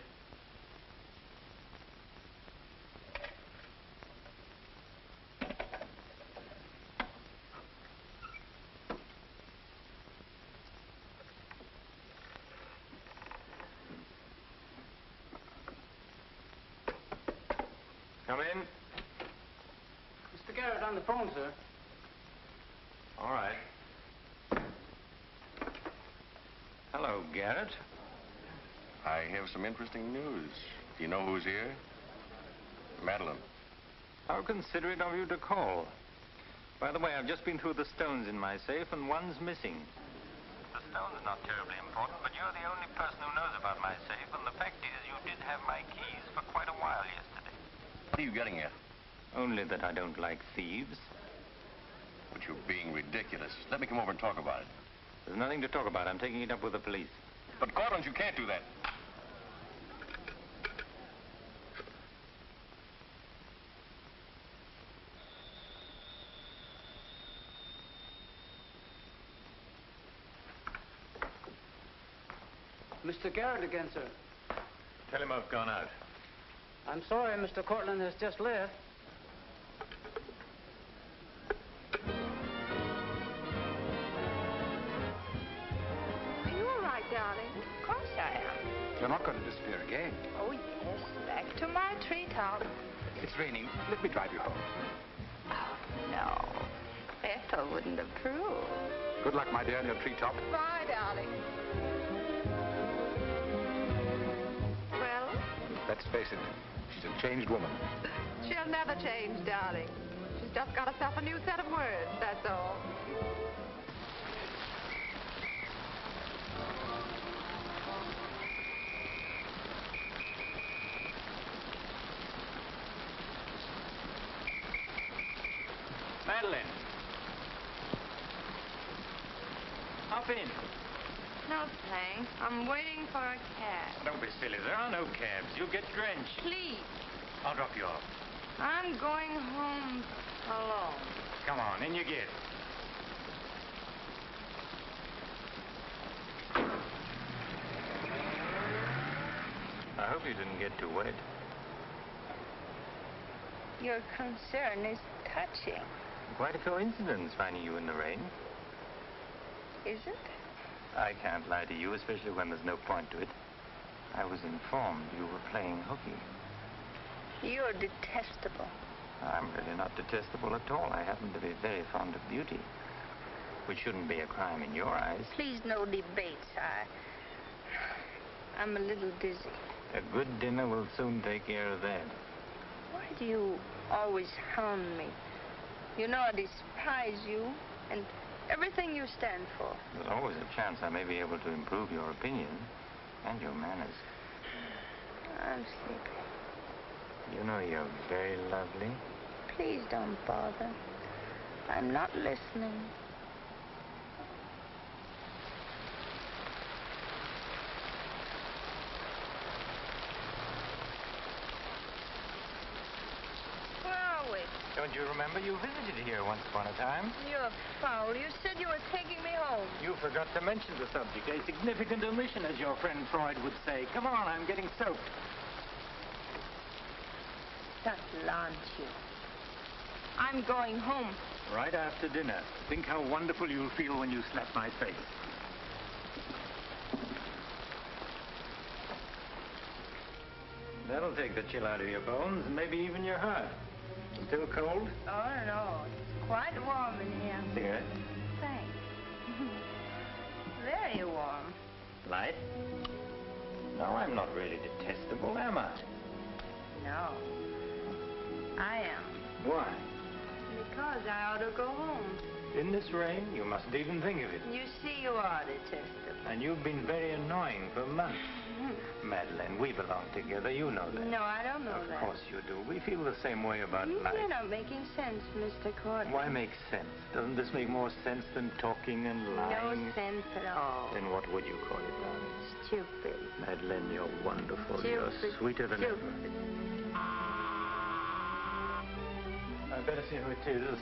Come in. Mr. Garet on the phone, sir. All right. Hello, Garet. I have some interesting news. Do you know who's here? Madeleine. How considerate of you to call. By the way, I've just been through the stones in my safe, and one's missing. The stone's not terribly important, but you're the only person who knows about my safe, and the fact is you did have my keys for quite a while yesterday. What are you getting at? Only that I don't like thieves. But you're being ridiculous. Let me come over and talk about it. There's nothing to talk about. I'm taking it up with the police. But, Courtland, you can't do that. Mr. Garet again, sir. Tell him I've gone out. I'm sorry, Mr. Courtland has just left. Are you all right, darling? Of course I am. You're not going to disappear again. Oh, yes. Back to my treetop. It's raining. Let me drive you home. Oh, no. Ethel wouldn't approve. Good luck, my dear, in your treetop. Bye, darling. Well? Let's face it, she's a changed woman. She'll never change, darling. She's just got herself a new set of words, that's all. Madeleine. Hop in. No, thanks. I'm waiting for a cab. Don't be silly. There are no cabs. You'll get drenched. Please. I'll drop you off. I'm going home alone. Come on, in you get. I hope you didn't get too wet. Your concern is touching. Quite a coincidence finding you in the rain. Is it? I can't lie to you, especially when there's no point to it. I was informed you were playing hooky. You're detestable. I'm really not detestable at all. I happen to be very fond of beauty, which shouldn't be a crime in your eyes. Please, no debates. I'm a little dizzy. A good dinner will soon take care of that. Why do you always hound me? You know I despise you and everything you stand for. There's always a chance I may be able to improve your opinion and your manners. I'm sleepy. You know you're very lovely. Please don't bother. I'm not listening. Where are we? Don't you remember you visited here once upon a time? You're foul. You said you were taking me home. You forgot to mention the subject. A significant omission, as your friend Freud would say. Come on, I'm getting soaked. That launch you. I'm going home. Right after dinner. Think how wonderful you'll feel when you slap my face. That'll take the chill out of your bones and maybe even your heart. Still cold? Oh, no. It's quite warm in here. Cigarette? Thanks. Very warm. Light? No, I'm not really detestable, am I? No. I am. Why? Because I ought to go home. In this rain, you mustn't even think of it. You see, you are detestable. And you've been very annoying for months. Madeleine, we belong together. You know that. No, I don't know that. Of course you do. We feel the same way about life. You're not making sense, Mr. Courtland. Why make sense? Doesn't this make more sense than talking and lying? No sense at all. Then what would you call it, darling? Stupid. Madeleine, you're wonderful. Stupid. You're sweeter than ever. I'd better see who it is.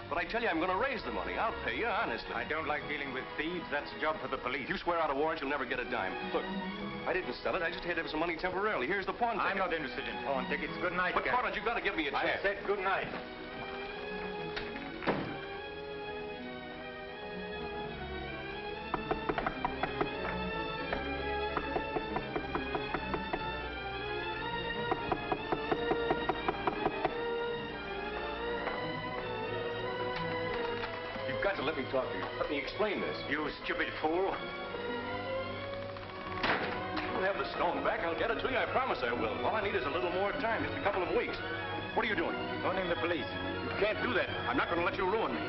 But I tell you, I'm going to raise the money. I'll pay you, honestly. I don't like dealing with thieves. That's a job for the police. If you swear out a warrant, you'll never get a dime. Look, I didn't sell it. I just had to have some money temporarily. Here's the pawn ticket. I'm not interested in pawn tickets. Good night, But, Courtland, you've got to give me a chance. I said good night. Let me talk to you. Let me explain this. You stupid fool. I'll have the stone back. I'll get it to you. I promise I will. All I need is a little more time, just a couple of weeks. What are you doing? Phoning the police. You can't do that. I'm not going to let you ruin me.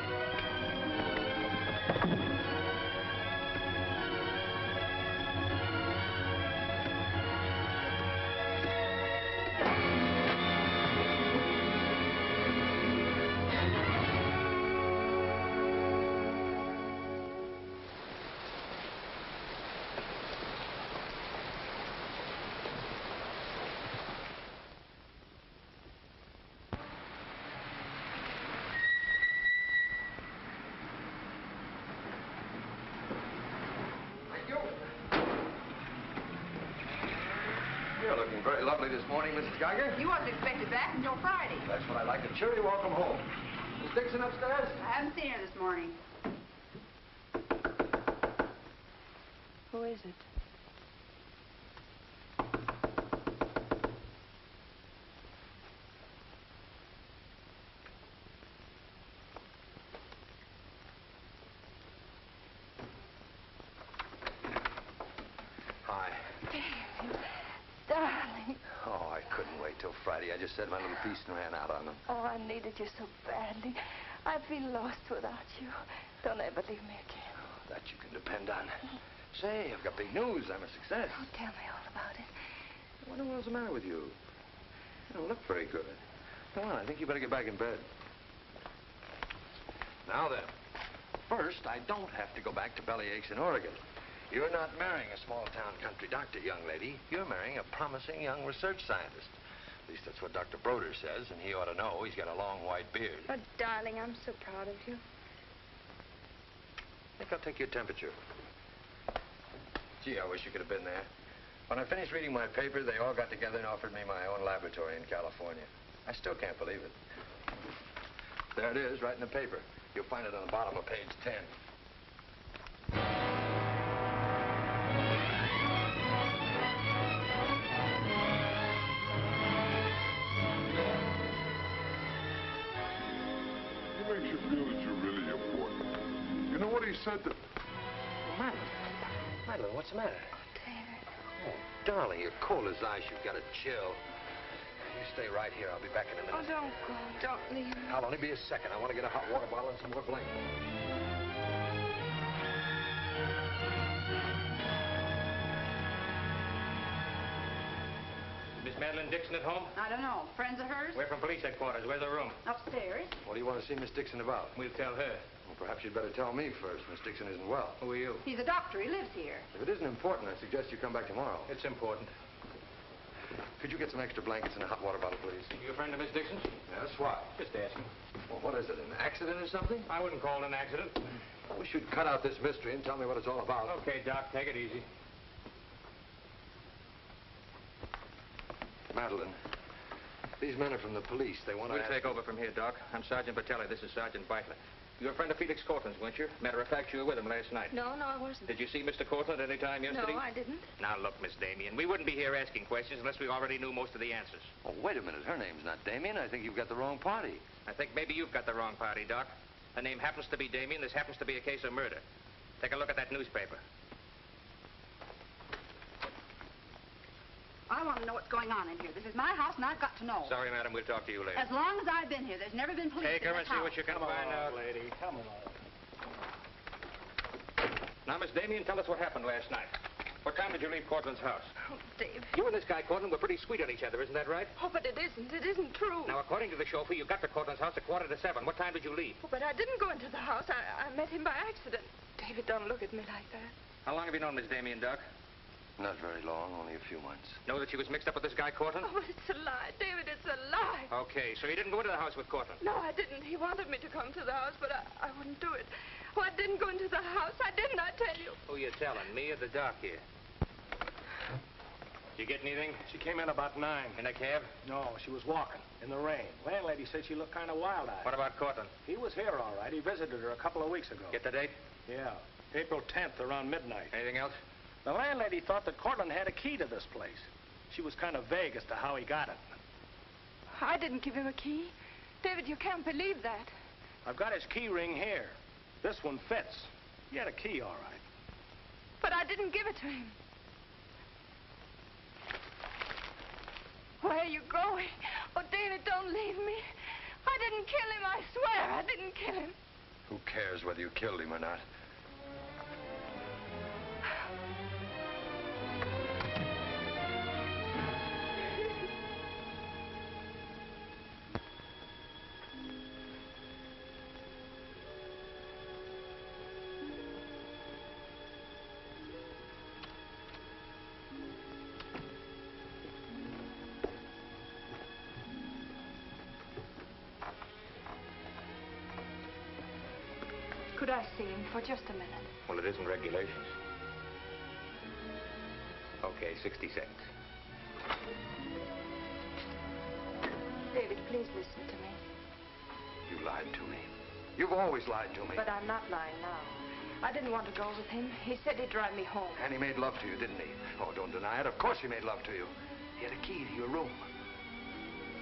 Very lovely this morning, Mrs. Geiger. You wasn't expected back until Friday. That's what I like. A cheery welcome home. Miss Dixon upstairs? I haven't seen her this morning. Who is it? Hi. Darling. Oh, I couldn't wait till Friday. I just said my little piece and ran out on them. Oh, I needed you so badly. I feel lost without you. Don't ever leave me again. That you can depend on. Say, I've got big news. I'm a success. Oh, tell me all about it. What in the world's the matter with you? You don't look very good. Come on, I think you better get back in bed. Now then, first, I don't have to go back to Bellyaches in Oregon. You're not marrying a small-town country doctor, young lady. You're marrying a promising young research scientist. At least that's what Dr. Broder says, and he ought to know. He's got a long white beard. Oh, darling, I'm so proud of you. I think I'll take your temperature. Gee, I wish you could have been there. When I finished reading my paper, they all got together and offered me my own laboratory in California. I still can't believe it. There it is, right in the paper. You'll find it on the bottom of page 10. He makes you feel that you're really important. You know what he said to... Madeline, what's the matter? David. Oh, darling, you're cold as ice. You've got a chill. You stay right here. I'll be back in a minute. Oh, don't go. Don't leave me. I'll only be a second. I want to get a hot water bottle and some more blankets. Miss Madeleine Dixon at home? I don't know. Friends of hers? We're from police headquarters. Where's her room? Upstairs. What do you want to see Miss Dixon about? We'll tell her. Well, perhaps you'd better tell me first. Miss Dixon isn't well. Who are you? He's a doctor. He lives here. If it isn't important, I suggest you come back tomorrow. It's important. Could you get some extra blankets and a hot water bottle, please? You a friend of Miss Dixon's? Yes, why? Just asking. Well, what is it, an accident or something? I wouldn't call it an accident. Well, we should cut out this mystery and tell me what it's all about. Okay, Doc, take it easy. Madeline, these men are from the police. They want to... We'll take over from here, Doc. I'm Sergeant Patelli. This is Sergeant Beitler. You're a friend of Felix Courtland's, weren't you? Matter of fact, you were with him last night. No, I wasn't. Did you see Mr. Courtland any time yesterday? No, I didn't. Now, look, Miss Damien, we wouldn't be here asking questions unless we already knew most of the answers. Oh, wait a minute. Her name's not Damien. I think you've got the wrong party. I think maybe you've got the wrong party, Doc. Her name happens to be Damien. This happens to be a case of murder. Take a look at that newspaper. I want to know what's going on in here. This is my house, and I've got to know. Sorry, madam. We'll talk to you later. As long as I've been here, there's never been police Take in her this and see house. what you can find out. lady. Come on. Now, Miss Damien, tell us what happened last night. What time did you leave Courtland's house? Oh, Dave. You and this guy, Courtland, were pretty sweet on each other, isn't that right? Oh, but it isn't. It isn't true. Now, according to the chauffeur, you got to Courtland's house at 6:45. What time did you leave? Oh, but I didn't go into the house. I met him by accident. David, don't look at me like that. How long have you known Miss Damien, Doc? Not very long, only a few months. Know that she was mixed up with this guy, Courtland? Oh, but it's a lie. David, it's a lie. Okay, so you didn't go into the house with Courtland? No, I didn't. He wanted me to come to the house, but I wouldn't do it. Oh, I didn't go into the house. I didn't, I tell you. Who you telling, me or the doc here? Did you get anything? She came in about 9. In a cab? No, she was walking in the rain. Landlady said she looked kind of wild-eyed. What about Courtland? He was here, all right. He visited her a couple of weeks ago. Get the date? Yeah, April 10th, around midnight. Anything else? The landlady thought that Courtland had a key to this place. She was kind of vague as to how he got it. I didn't give him a key. David, you can't believe that. I've got his key ring here. This one fits. He had a key, all right. But I didn't give it to him. Where are you going? Oh, David, don't leave me. I didn't kill him, I swear. I didn't kill him. Who cares whether you killed him or not? Could I see him for just a minute? Well, it isn't regulations. Okay, 60 seconds. David, please listen to me. You lied to me. You've always lied to me. But I'm not lying now. I didn't want to go with him. He said he'd drive me home. And he made love to you, didn't he? Oh, don't deny it. Of course he made love to you. He had a key to your room.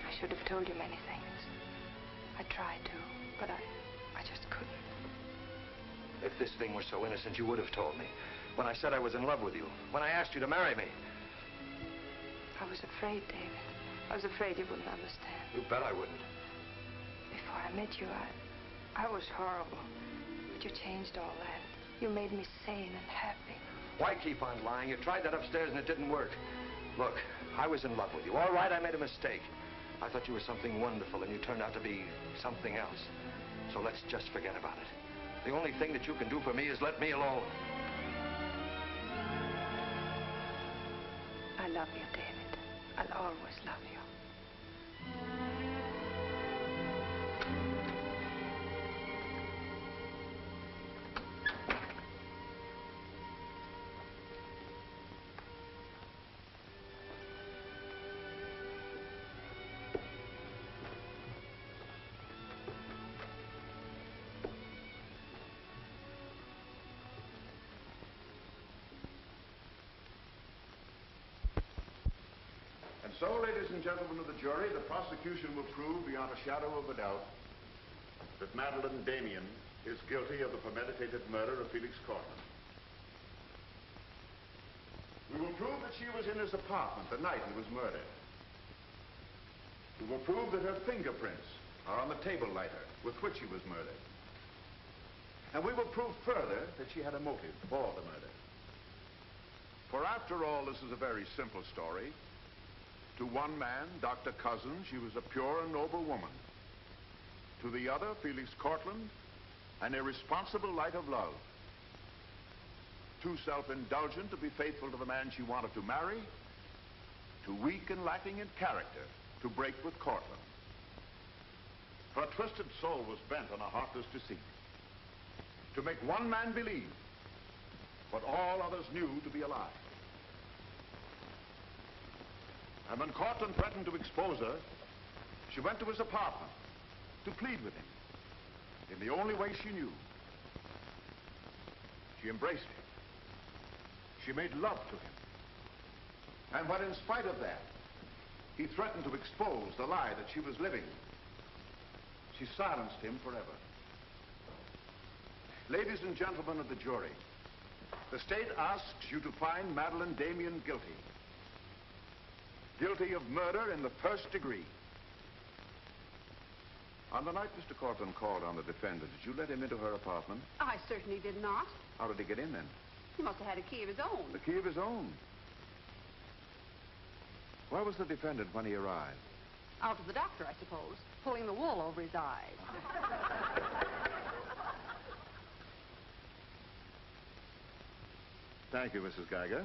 I should have told you many things. I tried to, but I just couldn't. If this thing were so innocent, you would have told me. When I said I was in love with you. When I asked you to marry me. I was afraid, David. I was afraid you wouldn't understand. You bet I wouldn't. Before I met you, I was horrible. But you changed all that. You made me sane and happy. Why keep on lying? You tried that upstairs and it didn't work. Look, I was in love with you. All right, I made a mistake. I thought you were something wonderful and you turned out to be something else. So let's just forget about it. The only thing that you can do for me is let me alone. I love you, David. I'll always love you. So, ladies and gentlemen of the jury, the prosecution will prove beyond a shadow of a doubt that Madeleine Damien is guilty of the premeditated murder of Felix Courtland. We will prove that she was in his apartment the night he was murdered. We will prove that her fingerprints are on the table lighter with which he was murdered. And we will prove further that she had a motive for the murder. For after all, this is a very simple story. To one man, Dr. Cousins, she was a pure and noble woman. To the other, Felix Courtland, an irresponsible light of love. Too self-indulgent to be faithful to the man she wanted to marry. Too weak and lacking in character to break with Courtland. Her twisted soul was bent on a heartless deceit. To make one man believe what all others knew to be a lie. And when Courtland threatened to expose her, she went to his apartment to plead with him in the only way she knew. She embraced him. She made love to him. And when, in spite of that, he threatened to expose the lie that she was living, she silenced him forever. Ladies and gentlemen of the jury, the state asks you to find Madeleine Damien guilty. Guilty of murder in the first degree. On the night Mr. Courtland called on the defendant, did you let him into her apartment? I certainly did not. How did he get in then? He must have had a key of his own. The key of his own? Where was the defendant when he arrived? Out to the doctor, I suppose, pulling the wool over his eyes. Thank you, Mrs. Geiger.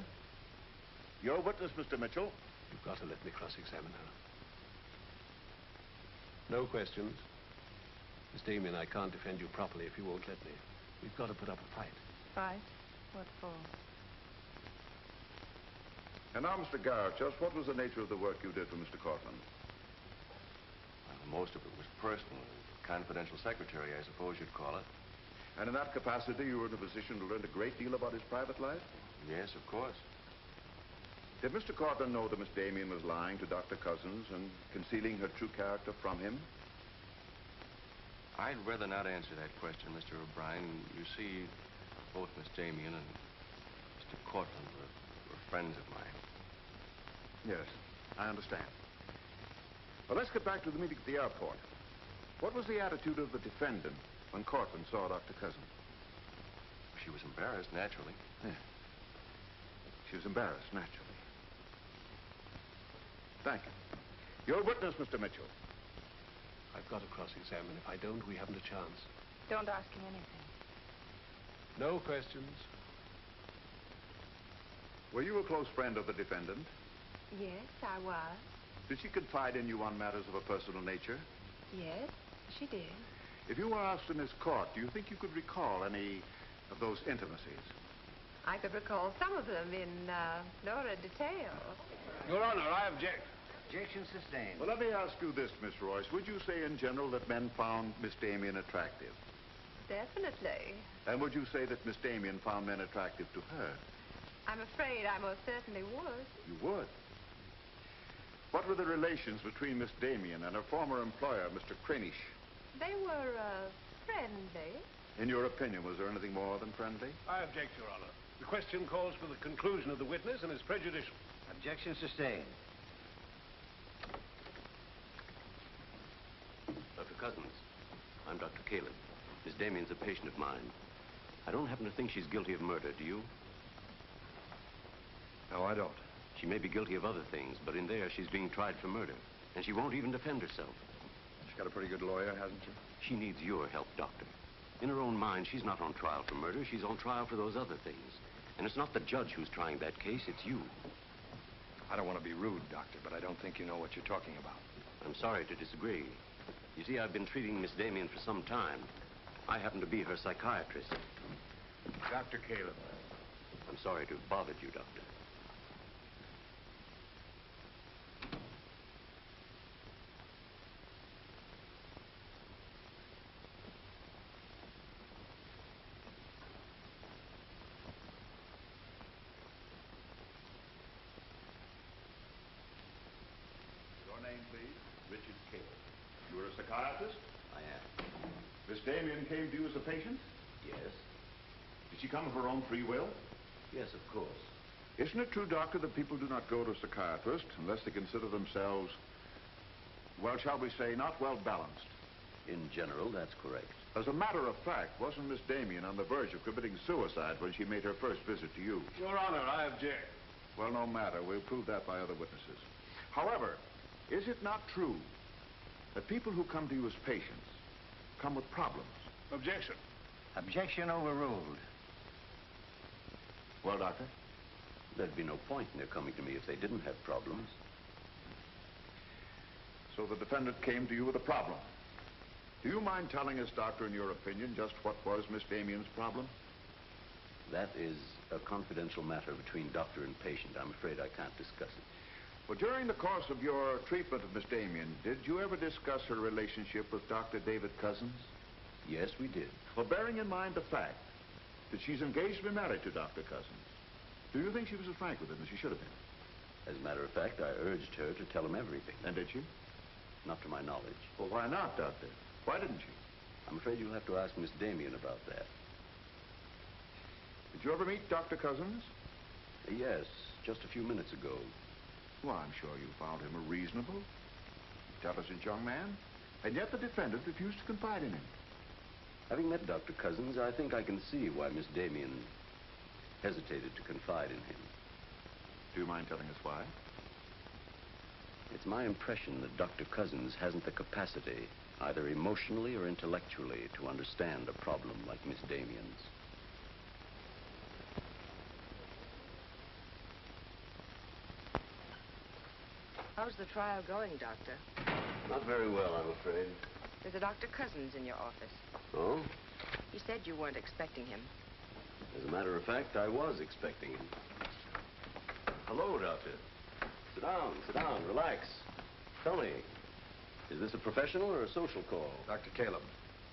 Your witness, Mr. Mitchell. You've got to let me cross-examine her. No questions. Miss Damien, I can't defend you properly if you won't let me. We've got to put up a fight. Fight? What for? And now, Mr. Garet, just what was the nature of the work you did for Mr. Courtland? Well, most of it was personal. Confidential secretary, I suppose you'd call it. And in that capacity, you were in a position to learn a great deal about his private life? Yes, of course. Did Mr. Courtland know that Miss Damien was lying to Dr. Cousins and concealing her true character from him? I'd rather not answer that question, Mr. O'Brien. You see, both Miss Damien and Mr. Courtland were friends of mine. Yes, I understand. Well, let's get back to the meeting at the airport. What was the attitude of the defendant when Courtland saw Dr. Cousins? She was embarrassed, naturally. Yeah. She was embarrassed, naturally. Thank you. Your witness, Mr. Mitchell. I've got to cross-examine. If I don't, we haven't a chance. Don't ask him anything. No questions. Were you a close friend of the defendant? Yes, I was. Did she confide in you on matters of a personal nature? Yes, she did. If you were asked in this court, do you think you could recall any of those intimacies? I could recall some of them in lurid detail. Your Honor, I object. Objection sustained. Well, let me ask you this, Miss Royce. Would you say in general that men found Miss Damien attractive? Definitely. And would you say that Miss Damien found men attractive to her? I'm afraid I most certainly would. You would? What were the relations between Miss Damien and her former employer, Mr. Kranish? They were friendly. In your opinion, was there anything more than friendly? I object, Your Honor. The question calls for the conclusion of the witness and is prejudicial. Objection sustained. Dr. Cousins, I'm Dr. Caleb. Miss Damien's a patient of mine. I don't happen to think she's guilty of murder, do you? No, I don't. She may be guilty of other things, but in there she's being tried for murder. And she won't even defend herself. got a pretty good lawyer, hasn't she? She needs your help, Doctor. In her own mind, she's not on trial for murder. She's on trial for those other things. And it's not the judge who's trying that case, it's you. I don't want to be rude, Doctor, but I don't think you know what you're talking about. I'm sorry to disagree. You see, I've been treating Miss Damien for some time. I happen to be her psychiatrist. Dr. Caleb. I'm sorry to have bothered you, Doctor. Your name, please? Richard Caleb. You're a psychiatrist? I am. Miss Damien came to you as a patient? Yes. Did she come of her own free will? Yes, of course. Isn't it true, Doctor, that people do not go to a psychiatrist unless they consider themselves, well, shall we say, not well balanced? In general, that's correct. As a matter of fact, wasn't Miss Damien on the verge of committing suicide when she made her first visit to you? Your Honor, I object. Well, no matter. We'll prove that by other witnesses. However, is it not true that people who come to you as patients come with problems? Objection. Objection overruled. Well, Doctor? There'd be no point in their coming to me if they didn't have problems. So the defendant came to you with a problem. Do you mind telling us, Doctor, in your opinion, just what was Miss Damien's problem? That is a confidential matter between doctor and patient. I'm afraid I can't discuss it. Well, during the course of your treatment of Miss Damien, did you ever discuss her relationship with Dr. David Cousins? Yes, we did. Well, bearing in mind the fact that she's engaged to be married to Dr. Cousins, do you think she was as frank with him as she should have been? As a matter of fact, I urged her to tell him everything. And did she? Not to my knowledge. Well, why not, Doctor? Why didn't she? I'm afraid you'll have to ask Miss Damien about that. Did you ever meet Dr. Cousins? Yes, just a few minutes ago. Well, I'm sure you found him a reasonable, intelligent young man, and yet the defendant refused to confide in him. Having met Dr. Cousins, I think I can see why Miss Damien hesitated to confide in him. Do you mind telling us why? It's my impression that Dr. Cousins hasn't the capacity, either emotionally or intellectually, to understand a problem like Miss Damien's. How's the trial going, Doctor? Not very well, I'm afraid. There's a Dr. Cousins in your office. Oh? You said you weren't expecting him. As a matter of fact, I was expecting him. Hello, Doctor. Sit down, relax. Tell me, is this a professional or a social call? Dr. Caleb,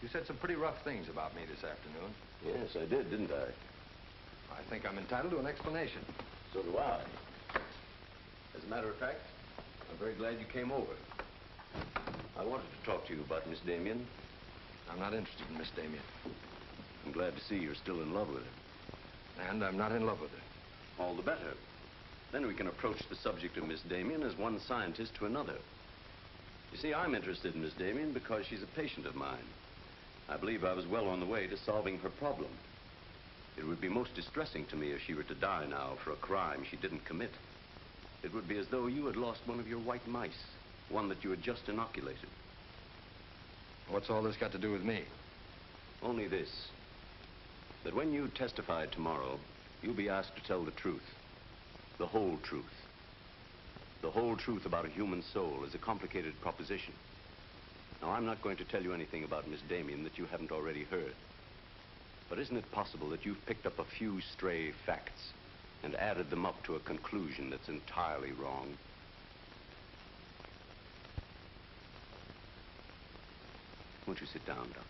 you said some pretty rough things about me this afternoon. Yes, I did, didn't I? I think I'm entitled to an explanation. So do I. As a matter of fact, I'm very glad you came over. I wanted to talk to you about Miss Damien. I'm not interested in Miss Damien. I'm glad to see you're still in love with her. And I'm not in love with her. All the better. Then we can approach the subject of Miss Damien as one scientist to another. You see, I'm interested in Miss Damien because she's a patient of mine. I believe I was well on the way to solving her problem. It would be most distressing to me if she were to die now for a crime she didn't commit. It would be as though you had lost one of your white mice, one that you had just inoculated. What's all this got to do with me? Only this, that when you testify tomorrow, you'll be asked to tell the truth. The whole truth. The whole truth about a human soul is a complicated proposition. Now, I'm not going to tell you anything about Miss Damien that you haven't already heard. But isn't it possible that you've picked up a few stray facts and added them up to a conclusion that's entirely wrong? Won't you sit down, Doctor?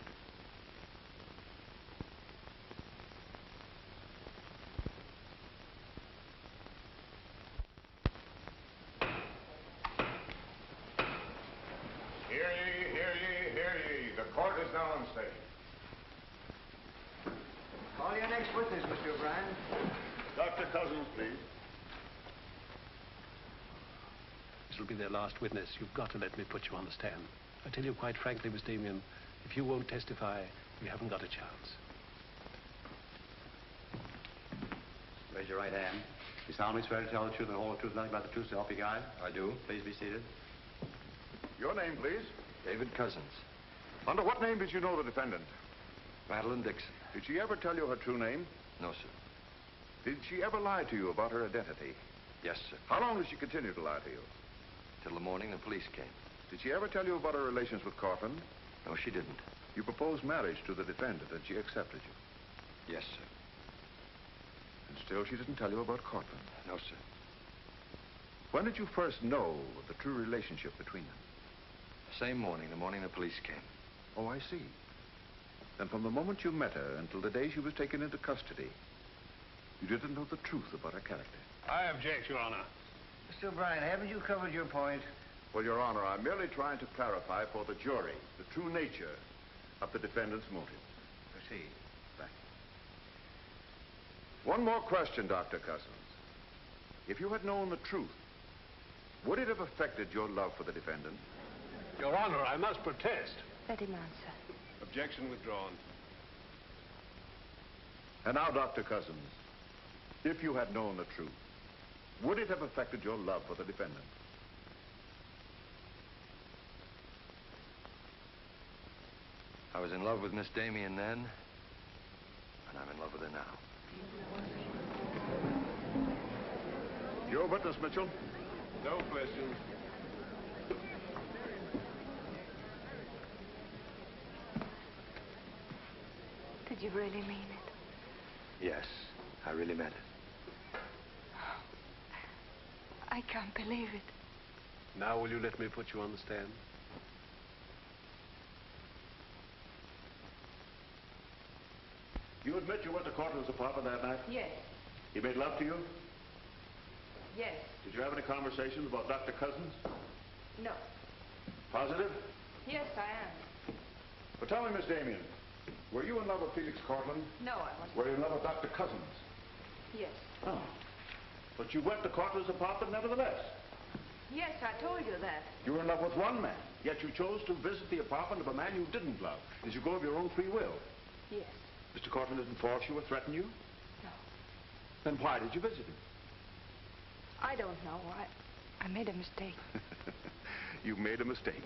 Hear ye, hear ye, hear ye. The court is now in session. Call your next witness, Mr. O'Brien. Dr. Cousins, please. This will be their last witness. You've got to let me put you on the stand. I tell you quite frankly, Miss Damien, if you won't testify, we haven't got a chance. Raise your right hand. You solemnly swear to tell the truth and the whole truth, nothing but the truth, so help you God? I do. Please be seated. Your name, please. David Cousins. Under what name did you know the defendant? Madeleine Dixon. Did she ever tell you her true name? No, sir. Did she ever lie to you about her identity? Yes, sir. How long did she continue to lie to you? Till the morning the police came. Did she ever tell you about her relations with Courtland? No, she didn't. You proposed marriage to the defendant and she accepted you? Yes, sir. And still she didn't tell you about Courtland? No, sir. When did you first know the true relationship between them? Same morning, the morning the police came. Oh, I see. Then from the moment you met her until the day she was taken into custody, you didn't know the truth about her character. I object, Your Honor. Mr. O'Brien, haven't you covered your point? Well, Your Honor, I'm merely trying to clarify for the jury the true nature of the defendant's motive. Proceed. Thank you. One more question, Dr. Cousins. If you had known the truth, would it have affected your love for the defendant? Your Honor, I must protest. Let him answer. Objection withdrawn. And now, Dr. Cousins, if you had known the truth, would it have affected your love for the defendant? I was in love with Miss Damien then, and I'm in love with her now. Your witness, Mitchell. No questions. Did you really mean it? Yes, I really meant it. I can't believe it. Now will you let me put you on the stand? You admit you went to Courtland's apartment that night? Yes. He made love to you? Yes. Did you have any conversations about Dr. Cousins? No. Positive? Yes, I am. But tell me, Miss Damien, were you in love with Felix Courtland? No, I wasn't. Were you in love with Dr. Cousins? Yes. Oh. But you went to Courtland's apartment nevertheless. Yes, I told you that. You were in love with one man, yet you chose to visit the apartment of a man you didn't love. Did you go of your own free will? Yes. Mr. Courtland didn't force you or threaten you? No. Then why did you visit him? I don't know. I made a mistake. You made a mistake.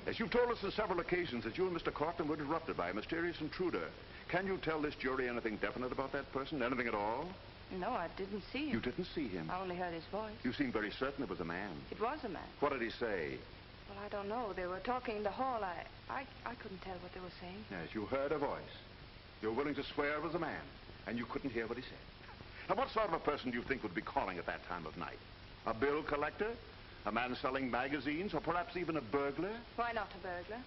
As you've told us on several occasions that you and Mr. Courtland were interrupted by a mysterious intruder, can you tell this jury anything definite about that person? Anything at all? No, I didn't see him. You didn't see him? I only heard his voice. You seem very certain it was a man. It was a man. What did he say? Well, I don't know. They were talking in the hall. I couldn't tell what they were saying. Yes, you heard a voice. You're willing to swear it was a man, and you couldn't hear what he said. Now, what sort of a person do you think would be calling at that time of night? A bill collector? A man selling magazines? Or perhaps even a burglar? Why not a burglar?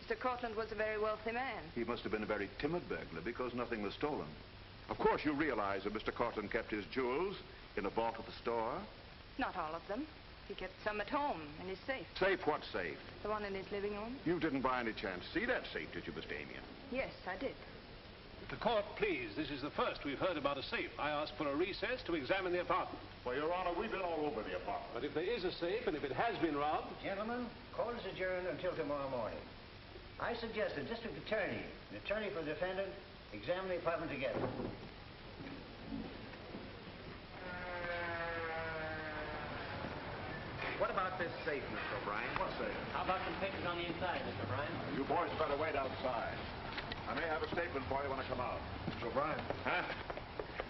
Mr. Courtland was a very wealthy man. He must have been a very timid burglar because nothing was stolen. Of course, you realize that Mr. Courtland kept his jewels in a vault at the store? Not all of them. He kept some at home in his safe. Safe? What safe? The one in his living room? You didn't by any chance see that safe, did you, Miss Damien? Yes, I did. The court, please. This is the first we've heard about a safe. I asked for a recess to examine the apartment. Well, Your Honor, we've been all over the apartment. But if there is a safe, and if it has been robbed... Gentlemen, court is adjourned until tomorrow morning. I suggest the district attorney, the attorney for the defendant, examine the apartment together. What about this safe, Mr. O'Brien? What safe? How about some pictures on the inside, Mr. O'Brien? You boys better wait outside. I may have a statement for you when I come out. Mr. O'Brien. Huh?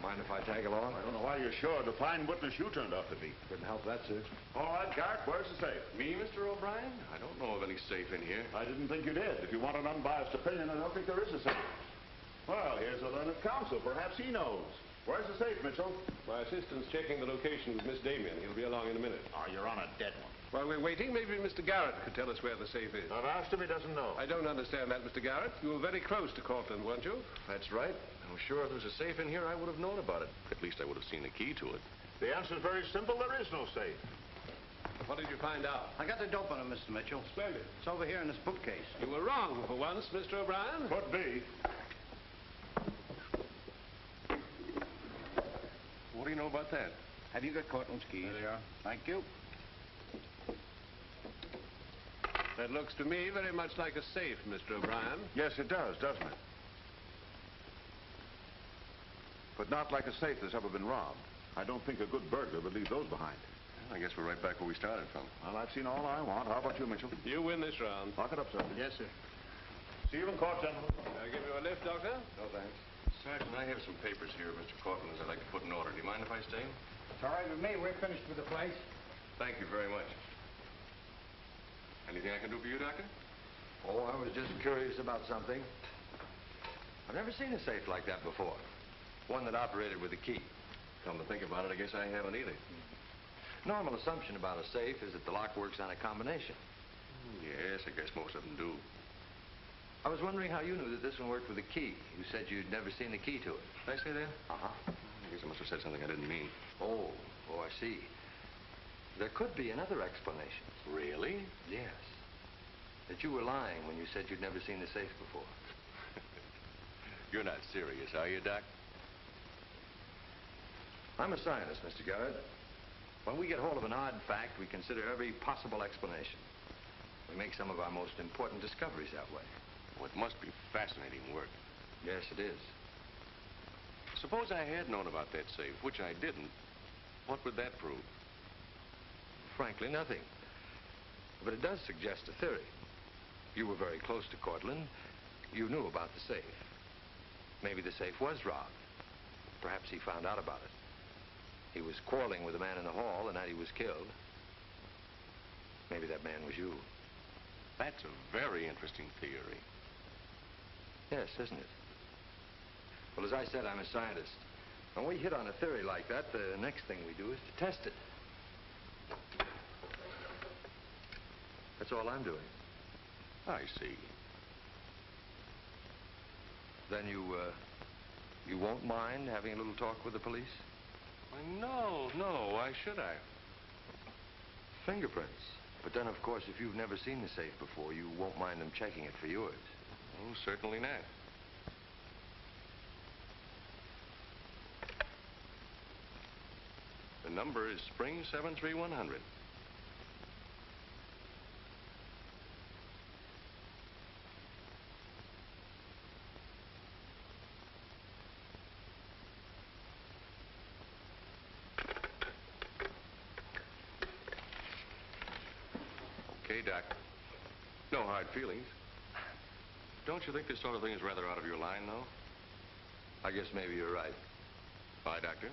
Mind if I tag along? I don't know why you're sure. The fine witness you turned out to be. Couldn't help that, sir. All right, Garet, where's the safe? Me, Mr. O'Brien? I don't know of any safe in here. I didn't think you did. If you want an unbiased opinion, I don't think there is a safe. Well, here's a learned counsel. Perhaps he knows. Where's the safe, Mitchell? My assistant's checking the location with Miss Damien. He'll be along in a minute. Oh, you're on a dead one. While we're waiting, maybe Mr. Garet could tell us where the safe is. I've asked him, he doesn't know. I don't understand that, Mr. Garet. You were very close to Courtland, weren't you? That's right. I'm sure if there was a safe in here, I would have known about it. At least I would have seen the key to it. The answer's very simple. There is no safe. What did you find out? I got the dope on him, Mr. Mitchell. Splendid. It's over here in this bookcase. You were wrong for once, Mr. O'Brien. Could be. What do you know about that? Have you got Courtland's keys? There they are. Thank you. That looks to me very much like a safe, Mr. O'Brien. Yes, it does, doesn't it? But not like a safe that's ever been robbed. I don't think a good burglar would leave those behind. I guess we're right back where we started from. Well, I've seen all I want. How about you, Mitchell? You win this round. Lock it up, sir. Yes, sir. See you in court, gentlemen. I'll give you a lift, Doctor? No, thanks. Sergeant, I have some papers here, Mr. Courtland, I'd like to put in order. Do you mind if I stay? It's all right with me. We're finished with the place. Thank you very much. Anything I can do for you, Doctor? Oh, I was just curious about something. I've never seen a safe like that before. One that operated with a key. Come to think about it, I guess I haven't either. Normal assumption about a safe is that the lock works on a combination. Yes, I guess most of them do. I was wondering how you knew that this one worked with a key. You said you'd never seen the key to it. Did I say that? Uh-huh. I guess I must have said something I didn't mean. Oh, I see. There could be another explanation. Really? Yes. That you were lying when you said you'd never seen the safe before. You're not serious, are you, Doc? I'm a scientist, Mr. Garet. When we get hold of an odd fact, we consider every possible explanation. We make some of our most important discoveries that way. Well, it must be fascinating work. Yes, it is. Suppose I had known about that safe, which I didn't. What would that prove? Frankly, nothing. But it does suggest a theory. You were very close to Courtland. You knew about the safe. Maybe the safe was robbed. Perhaps he found out about it. He was quarreling with a man in the hall the night he was killed. Maybe that man was you. That's a very interesting theory. Yes, isn't it? Well, as I said, I'm a scientist. When we hit on a theory like that, the next thing we do is to test it. That's all I'm doing. I see. Then you won't mind having a little talk with the police? Why, no. Why should I? Fingerprints. But then, of course, if you've never seen the safe before, you won't mind them checking it for yours. Oh, certainly not. The number is Spring 73100. Okay, Doc. No hard feelings. Don't you think this sort of thing is rather out of your line, though? I guess maybe you're right. Bye, Doctor.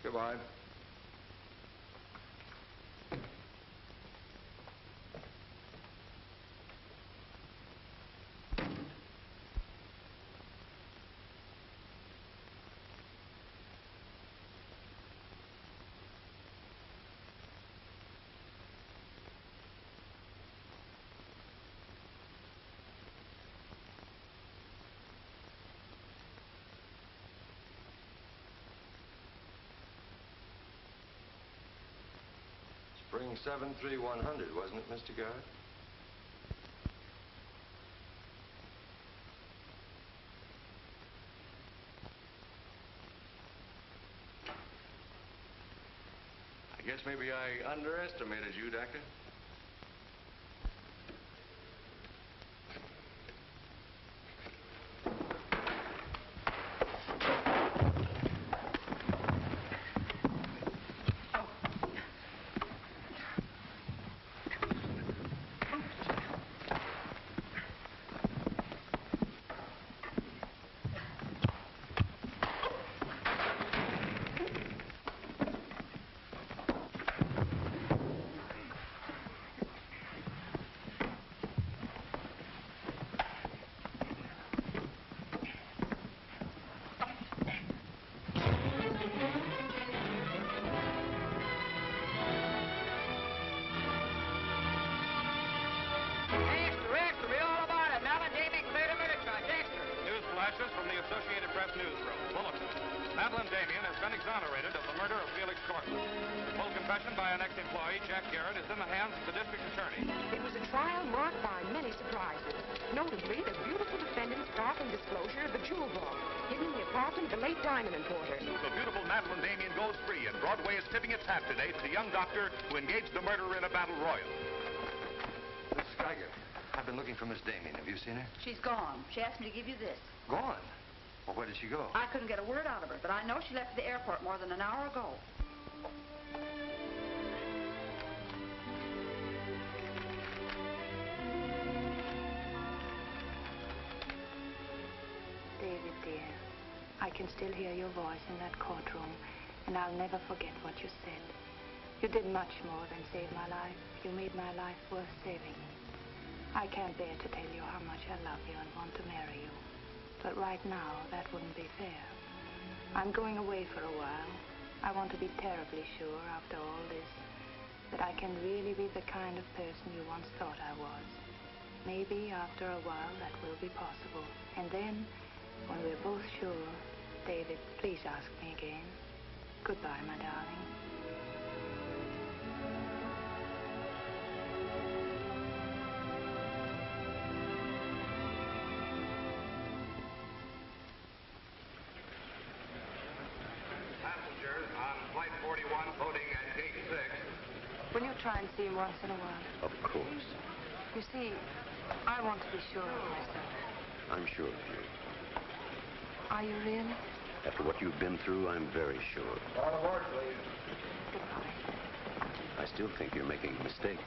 Goodbye. Spring 73100, wasn't it, Mr. Garet? I guess maybe I underestimated you, Doctor. From the Associated Press newsroom. Bulletin. Madeleine Damien has been exonerated of the murder of Felix Courtland. The full confession by an ex-employee, Jack Garet, is in the hands of the district attorney. It was a trial marked by many surprises. Notably, the beautiful defendant's startling disclosure of the jewel vault hidden in the apartment of the late diamond importer. The beautiful Madeleine Damien goes free, and Broadway is tipping its hat today to the young doctor who engaged the murderer in a battle royal. This is Geiger. I've been looking for Miss Damien. Have you seen her? She's gone. She asked me to give you this. Gone? Well, where did she go? I couldn't get a word out of her, but I know she left for the airport more than an hour ago. I can still hear your voice in that courtroom, and I'll never forget what you said. You did much more than save my life. You made my life worth saving. I can't bear to tell you how much I love you and want to marry you. But right now, that wouldn't be fair. I'm going away for a while. I want to be terribly sure, after all this, that I can really be the kind of person you once thought I was. Maybe after a while that will be possible. And then, when we're both sure, David, please ask me again. Goodbye, my darling. Passengers on flight 41 boarding at gate 6. Will you try and see him once in a while? Of course. You see, I want to be sure of myself. I'm sure of you. Are you really? After what you've been through, I'm very sure. On aboard, please. Goodbye. I still think you're making a mistake.